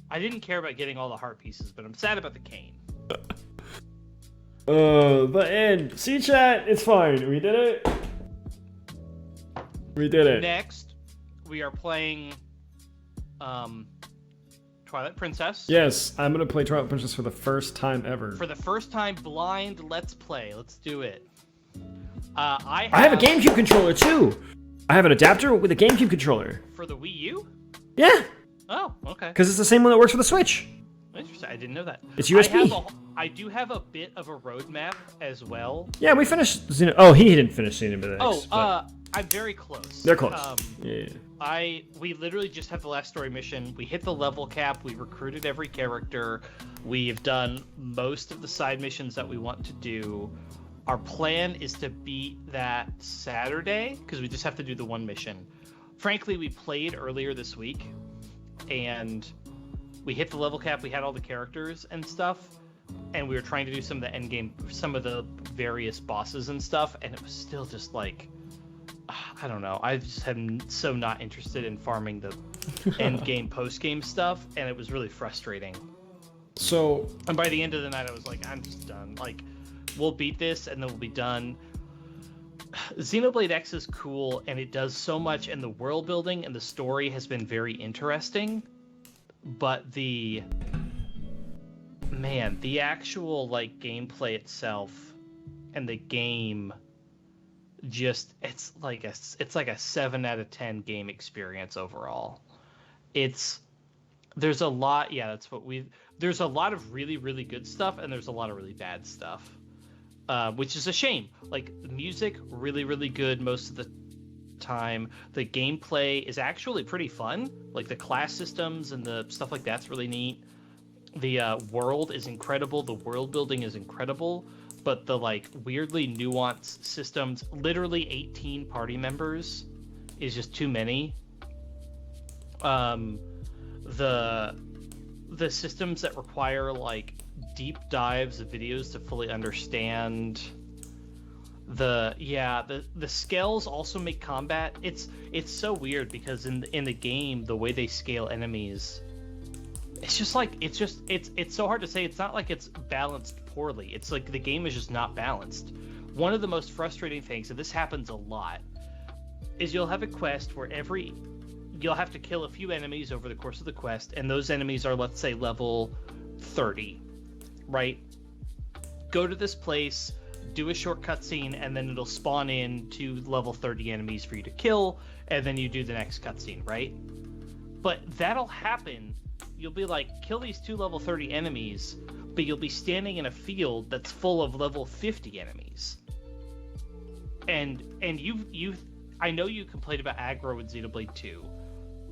I didn't care about getting all the heart pieces, but I'm sad about the cane. But see, chat, it's fine. We did it. We did it. Next, we are playing Twilight Princess. Yes, I'm gonna play Twilight Princess for the first time ever. For the first time, blind. Let's play. Let's do it. I have a GameCube controller too. I have an adapter with a GameCube controller. For the Wii U? Yeah. Oh, okay. Because it's the same one that works for the Switch. Interesting. I didn't know that. It's USB. I do have a bit of a roadmap as well. Yeah, we finished Xeno. Oh, he didn't finish Xenoblade X. I'm very close. They're close. Yeah. We literally just have the last story mission. We hit the level cap. We recruited every character. We've done most of the side missions that we want to do. Our plan is to beat that Saturday because we just have to do the one mission. Frankly, we played earlier this week and we hit the level cap. We had all the characters and stuff, and we were trying to do some of the end game, some of the various bosses and stuff, and it was still just like, I don't know. I just am so not interested in farming the end game, post game stuff, and it was really frustrating. So, and by the end of the night, I was like, I'm just done. Like, we'll beat this, and then we'll be done. Xenoblade X is cool, and it does so much, and the world building and the story has been very interesting. But the actual like gameplay itself and the game just it's like a 7 out of 10 game experience overall. There's a lot there's a lot of really, really good stuff and there's a lot of really bad stuff. Which is a shame. Like the music, really, really good most of the time. The gameplay is actually pretty fun. Like the class systems and the stuff like that's really neat. The world is incredible. The world building is incredible. But the like weirdly nuanced systems, literally 18 party members is just too many. The systems that require like deep dives of videos to fully understand the scales also make combat. It's so weird because in the game the way they scale enemies, it's so hard to say. It's not like it's balanced poorly. It's like the game is just not balanced. One of the most frustrating things, and this happens a lot, is you'll have a quest where you'll have to kill a few enemies over the course of the quest, and those enemies are, let's say, level 30, right? Go to this place, do a short cutscene, and then it'll spawn in 2 level 30 enemies for you to kill, and then you do the next cutscene, right? But that'll happen. You'll be like, kill these 2 level 30 enemies, but you'll be standing in a field that's full of level 50 enemies. And I know you complained about aggro in Xenoblade 2.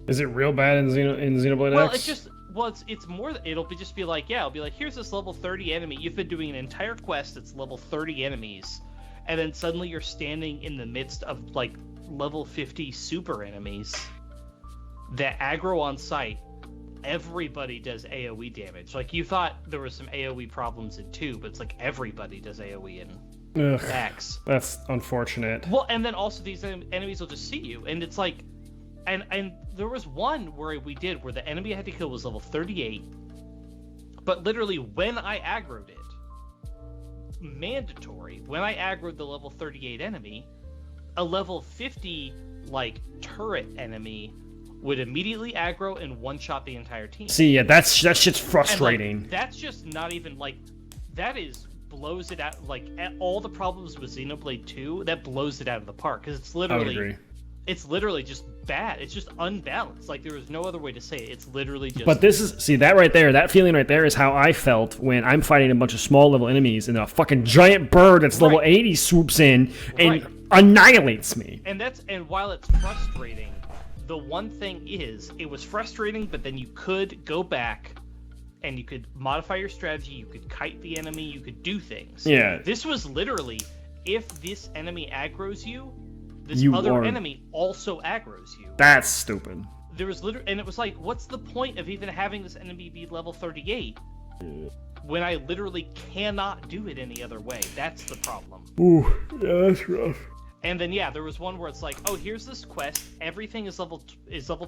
Is it real bad in Xenoblade Well, X? it's more. It'll just be like, yeah, it'll be like, here's this level 30 enemy. You've been doing an entire quest that's level 30 enemies, and then suddenly you're standing in the midst of like level 50 super enemies that aggro on sight. Everybody does AoE damage. Like, you thought there was some AoE problems in 2, but it's like everybody does AoE in X. That's unfortunate. Well, and then also these enemies will just see you, and it's like, and there was one where where the enemy I had to kill was level 38, but literally when I aggroed it, mandatory, when I aggroed the level 38 enemy, a level 50 like turret enemy would immediately aggro and one-shot the entire team. See, yeah, that shit's frustrating. And, like, that's just not even like, that blows it out. Like, all the problems with Xenoblade 2, that blows it out of the park, because it's I would agree. literally, it's literally just bad. It's just unbalanced. Like, there is no other way to say it. It's literally just. But that right there, that feeling right there is how I felt when I'm fighting a bunch of small level enemies and a fucking giant bird that's level 80 swoops in and annihilates me. And while it's frustrating, the one thing is, it was frustrating, but then you could go back and you could modify your strategy, you could kite the enemy, you could do things. Yeah. This was literally, if this enemy aggroes you, this You other are- enemy also aggroes you. That's stupid. There was literally, and it was like, what's the point of even having this enemy be level 38 when I literally cannot do it any other way? That's the problem. Ooh, yeah, that's rough. And then yeah, there was one where it's like, oh, here's this quest, everything is level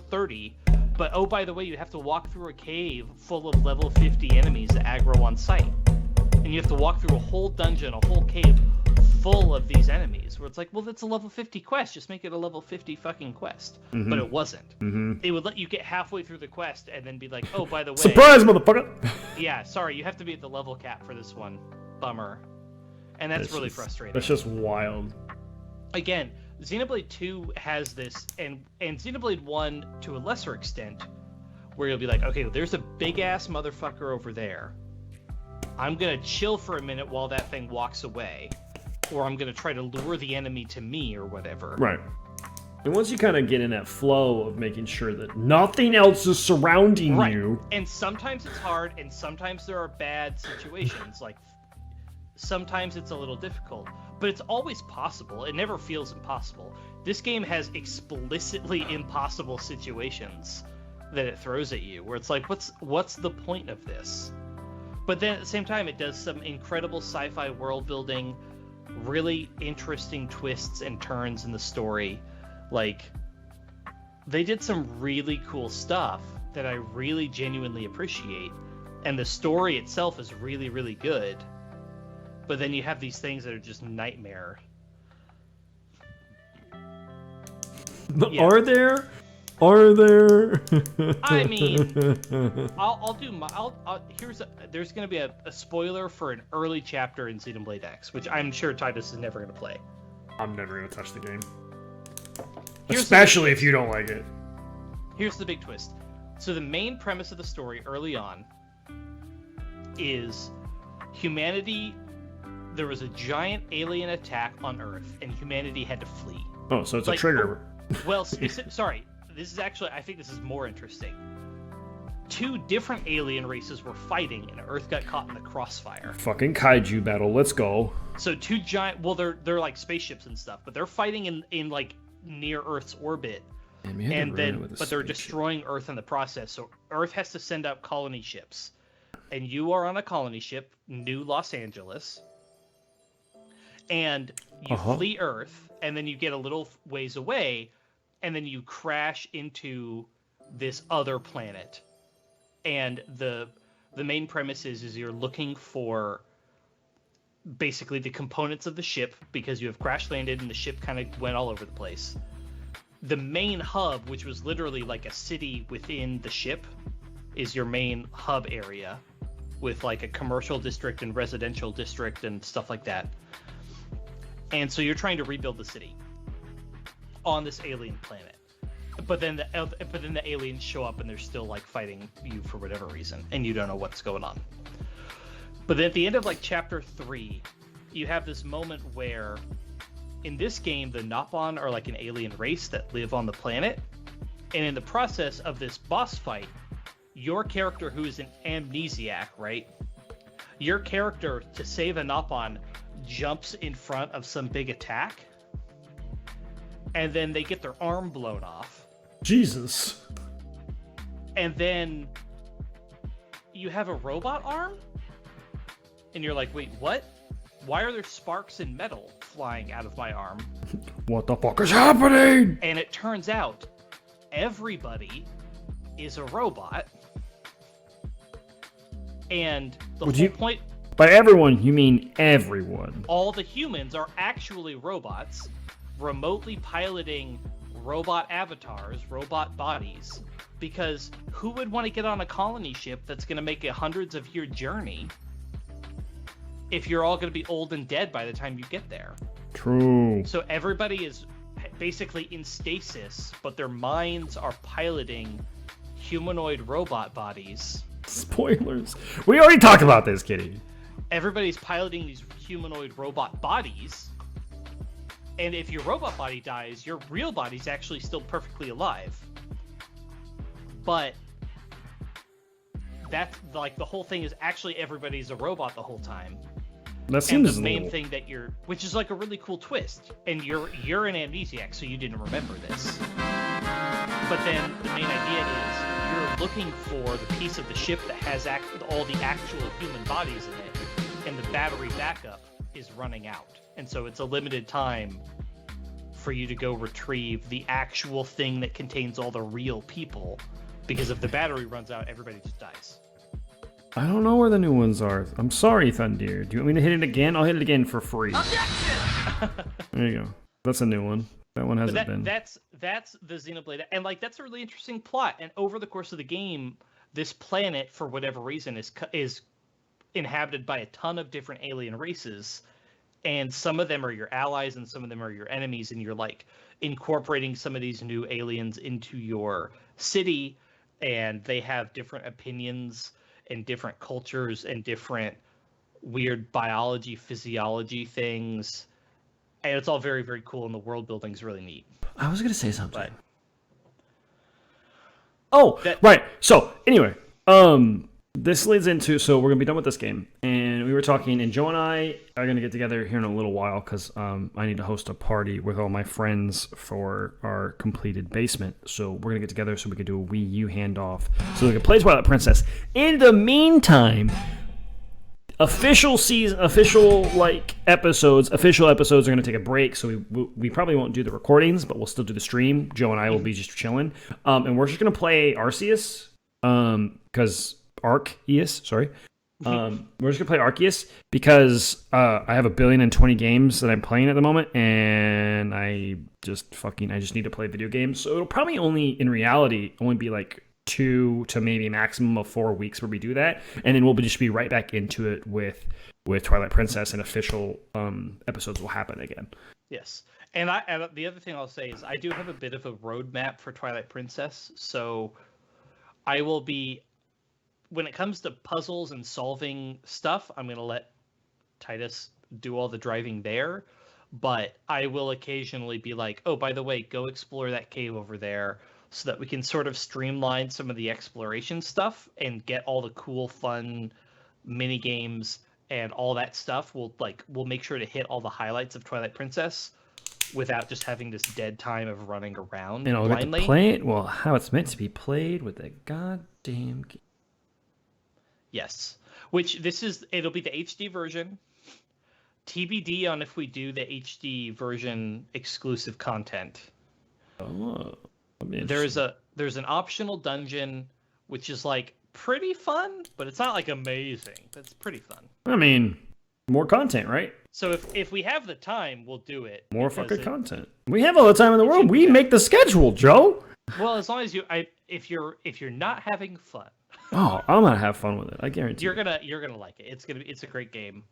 30, but oh, by the way, you have to walk through a cave full of level 50 enemies that aggro on sight, and you have to walk through a whole dungeon, a whole cave full of these enemies. Where it's like, well, that's a level 50 quest, just make it a level 50 fucking quest. Mm-hmm. But it wasn't. Mm-hmm. It would let you get halfway through the quest and then be like, oh, by the way, Surprise, motherfucker! yeah, sorry, you have to be at the level cap for this one. Bummer. And that's really frustrating. That's just wild. Again, Xenoblade 2 has this, and Xenoblade 1 to a lesser extent, where you'll be like, okay, there's a big-ass motherfucker over there. I'm gonna chill for a minute while that thing walks away, or I'm gonna try to lure the enemy to me, or whatever. Right. And once you kind of get in that flow of making sure that nothing else is surrounding you... And sometimes it's hard, and sometimes there are bad situations, like, sometimes it's a little difficult. But it's always possible. It never feels impossible. This game has explicitly impossible situations that it throws at you, where it's like, what's the point of this? But then at the same time, it does some incredible sci-fi world building, really interesting twists and turns in the story. Like, they did some really cool stuff that I really genuinely appreciate. And the story itself is really, really good. But then you have these things that are just nightmare. Yeah. Are there? I mean, there's going to be a spoiler for an early chapter in Xenoblade X, which I'm sure Titus is never going to play. I'm never going to touch the game. Here's Especially if you don't like it. Here's the big twist. So the main premise of the story early on is humanity. There was a giant alien attack on Earth, and humanity had to flee. Oh, so it's Like, a trigger. Well, sorry. This is actually, I think this is more interesting. 2 different alien races were fighting, and Earth got caught in the crossfire. Fucking kaiju battle. Let's go. So 2 giant, well, they're like spaceships and stuff, but they're fighting in like near Earth's orbit, but they're destroying Earth in the process. So Earth has to send out colony ships, and you are on a colony ship, New Los Angeles. And you flee Earth, and then you get a little ways away, and then you crash into this other planet. And the main premise is you're looking for basically the components of the ship, because you have crash landed and the ship kind of went all over the place. The main hub, which was literally like a city within the ship, is your main hub area, with like a commercial district and residential district and stuff like that. And so you're trying to rebuild the city on this alien planet, but then the aliens show up and they're still like fighting you for whatever reason, and you don't know what's going on. But then at the end of like chapter 3, you have this moment where, in this game, the Nopon are like an alien race that live on the planet, And in the process of this boss fight, your character, who is an amnesiac, right? Your character, to save Anapon, jumps in front of some big attack, and then they get their arm blown off. Jesus. And then you have a robot arm? And you're like, wait, what? Why are there sparks and metal flying out of my arm? What the fuck is happening? And it turns out everybody is a robot. And the whole point... By everyone, you mean everyone. All the humans are actually robots, remotely piloting robot avatars, robot bodies, because who would want to get on a colony ship that's going to make a hundreds of year journey if you're all going to be old and dead by the time you get there? True. So everybody is basically in stasis, but their minds are piloting humanoid robot bodies. Spoilers. We already talked about this, Kitty. Everybody's piloting these humanoid robot bodies, and if your robot body dies, your real body's actually still perfectly alive. But that's like the whole thing is actually everybody's a robot the whole time. That seems and the main thing that which is like a really cool twist, and you're an amnesiac, so you didn't remember this. But then the main idea is you're looking for the piece of the ship that has all the actual human bodies in it, and the battery backup is running out. And so it's a limited time for you to go retrieve the actual thing that contains all the real people, because if the battery runs out, everybody just dies. I don't know where the new ones are. I'm sorry, Thundeer. Do you want me to hit it again? I'll hit it again for free. There you go. That's a new one. That one hasn't been. That's the Xenoblade, and like that's a really interesting plot. And over the course of the game, this planet, for whatever reason, is inhabited by a ton of different alien races, and some of them are your allies, and some of them are your enemies. And you're like incorporating some of these new aliens into your city, and they have different opinions and different cultures and different weird biology, physiology things. And it's all very, very cool, and the world building's really neat. I was going to say something. But right. So, anyway, this leads into, so we're going to be done with this game. And we were talking, and Joe and I are going to get together here in a little while, because I need to host a party with all my friends for our completed basement. So we're going to get together so we can do a Wii U handoff, so we can play Twilight Princess. In the meantime, official episodes are going to take a break, so we probably won't do the recordings, but we'll still do the stream. Joe and I will be just chilling, and we're just going to play Arceus, because Arceus, sorry. We're just going to play Arceus because I have 1,020,000,020 games that I'm playing at the moment, and I just need to play video games. So it'll probably in reality only be like 2 to maybe a maximum of 4 weeks where we do that, and then we'll just be right back into it with Twilight Princess, and official episodes will happen again. Yes, and the other thing I'll say is I do have a bit of a roadmap for Twilight Princess, so I will be, when it comes to puzzles and solving stuff, I'm going to let Titus do all the driving there, but I will occasionally be like, oh, by the way, go explore that cave over there, so that we can sort of streamline some of the exploration stuff and get all the cool, fun mini games and all that stuff. We'll make sure to hit all the highlights of Twilight Princess without just having this dead time of running around and I'll blindly. get to play it how it's meant to be played with a goddamn game. Yes, it'll be the HD version. TBD on if we do the HD version exclusive content. Oh. There's an optional dungeon which is like pretty fun, but it's not like amazing. It's pretty fun. I mean, more content, right? So if we have the time, we'll do it. More fucking content. We have all the time in the world. We make the schedule, Joe. Well, as long as if you're not having fun. Oh, I'm gonna have fun with it. I guarantee. You're gonna like it. It's a great game,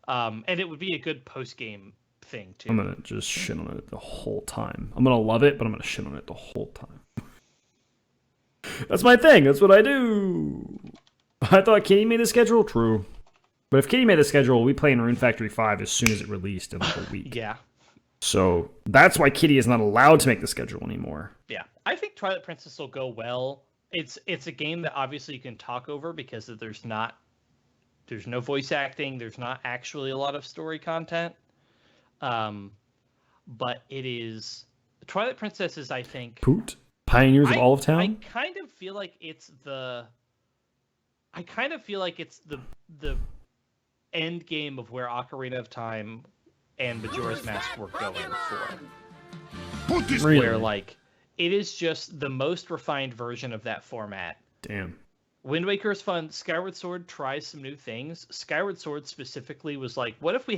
and it would be a good post game thing too. I'm gonna just shit on it the whole time. I'm gonna love it, but I'm gonna shit on it the whole time. That's my thing. That's what I do. I thought Kitty made the schedule. True. But if Kitty made the schedule, we play in Rune Factory 5 as soon as it released in like a week. Yeah. So that's why Kitty is not allowed to make the schedule anymore. Yeah, I think Twilight Princess will go well. It's a game that obviously you can talk over because there's no voice acting, there's not actually a lot of story content. But it is Twilight Princess is, I think, Poot, Pioneers of Olive Town. I kind of feel like it's the end game of where Ocarina of Time and Majora's Mask were going for. Really? Where like it is just the most refined version of that format. Damn. Wind Waker is fun. Skyward Sword tries some new things. Skyward Sword specifically was like, what if we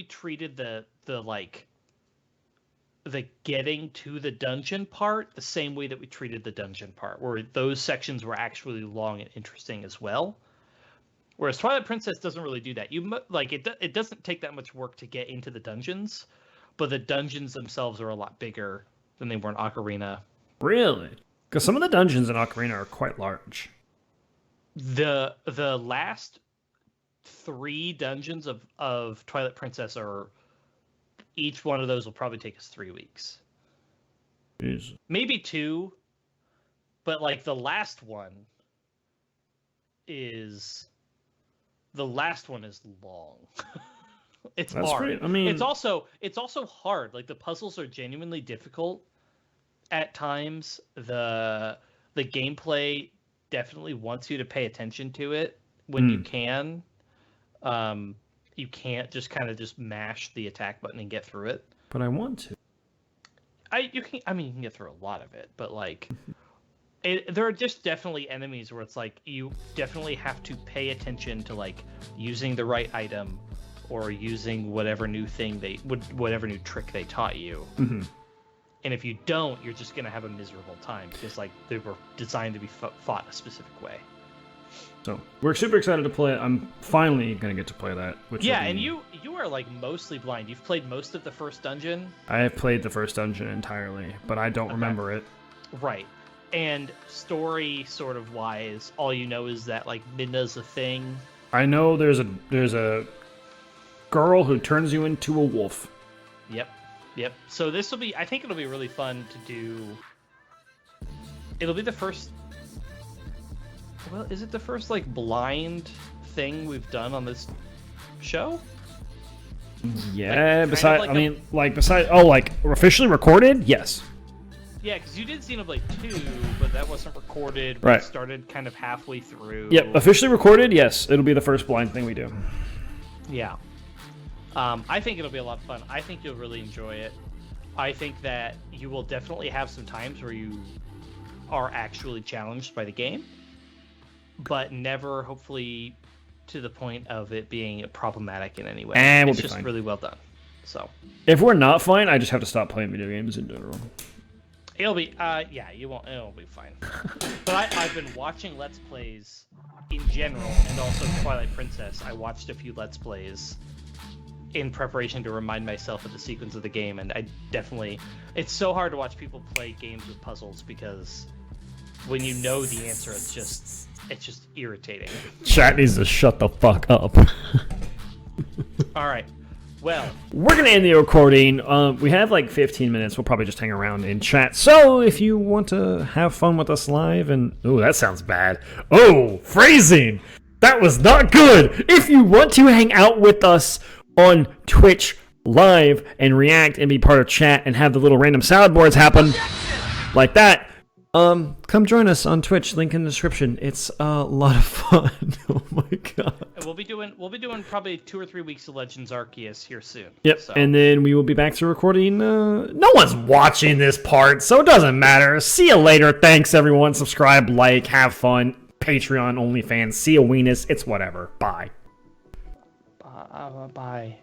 treated the getting to the dungeon part the same way that we treated the dungeon part, where those sections were actually long and interesting as well. Whereas Twilight Princess doesn't really do that. It doesn't take that much work to get into the dungeons, but the dungeons themselves are a lot bigger than they were in Ocarina. Really? Because some of the dungeons in Ocarina are quite large. The last 3 dungeons of Twilight Princess are, each one of those will probably take us 3 weeks. Jeez. Maybe 2, but like the last one is long. It's That's hard. pretty- I mean- it's also hard. Like the puzzles are genuinely difficult at times. The gameplay definitely wants you to pay attention to it when you can. You can't just kind of just mash the attack button and get through it. But I want to. You can get through a lot of it, but like there are just definitely enemies where it's like you definitely have to pay attention to like using the right item or using whatever new trick they taught you. Mm-hmm. And if you don't, you're just gonna have a miserable time because like they were designed to be fought a specific way. So we're super excited to play it. I'm finally gonna get to play that. And you are like mostly blind. You've played most of the first dungeon. I have played the first dungeon entirely, but I don't remember it. Right. And story sort of wise, all you know is that like Midna's a thing. I know there's a girl who turns you into a wolf. Yep. So I think it'll be really fun to do. It'll be the first. Well, is it the first like blind thing we've done on this show? Yeah, like besides officially recorded? Yes. Yeah, because you did Xenoblade 2, but that wasn't recorded. Right. We started kind of halfway through. Yep, officially recorded, yes. It'll be the first blind thing we do. Yeah. I think it'll be a lot of fun. I think you'll really enjoy it. I think that you will definitely have some times where you are actually challenged by the game, but never, hopefully, to the point of it being problematic in any way. And it's just really well done. So if we're not fine, I just have to stop playing video games in general. it'll be, it'll be fine. But I've been watching Let's Plays in general, and also Twilight Princess. I watched a few Let's Plays in preparation to remind myself of the sequence of the game, and it's so hard to watch people play games with puzzles because when you know the answer, it's just irritating. Chat needs to shut the fuck up. All right. Well, we're gonna end the recording. We have like 15 minutes. We'll probably just hang around in chat. So if you want to have fun with us live, and that sounds bad. Oh, phrasing. That was not good. If you want to hang out with us on Twitch live and react and be part of chat and have the little random soundboards happen like that, come join us on Twitch. Link in the description. It's a lot of fun. Oh my god. we'll be doing probably 2 or 3 weeks of Legends Arceus here soon. Yep. So. And then we will be back to recording. No one's watching this part, so it doesn't matter. See you later. Thanks everyone. Subscribe, like, have fun. Patreon, OnlyFans, see a weenus. It's whatever. Bye. Bye.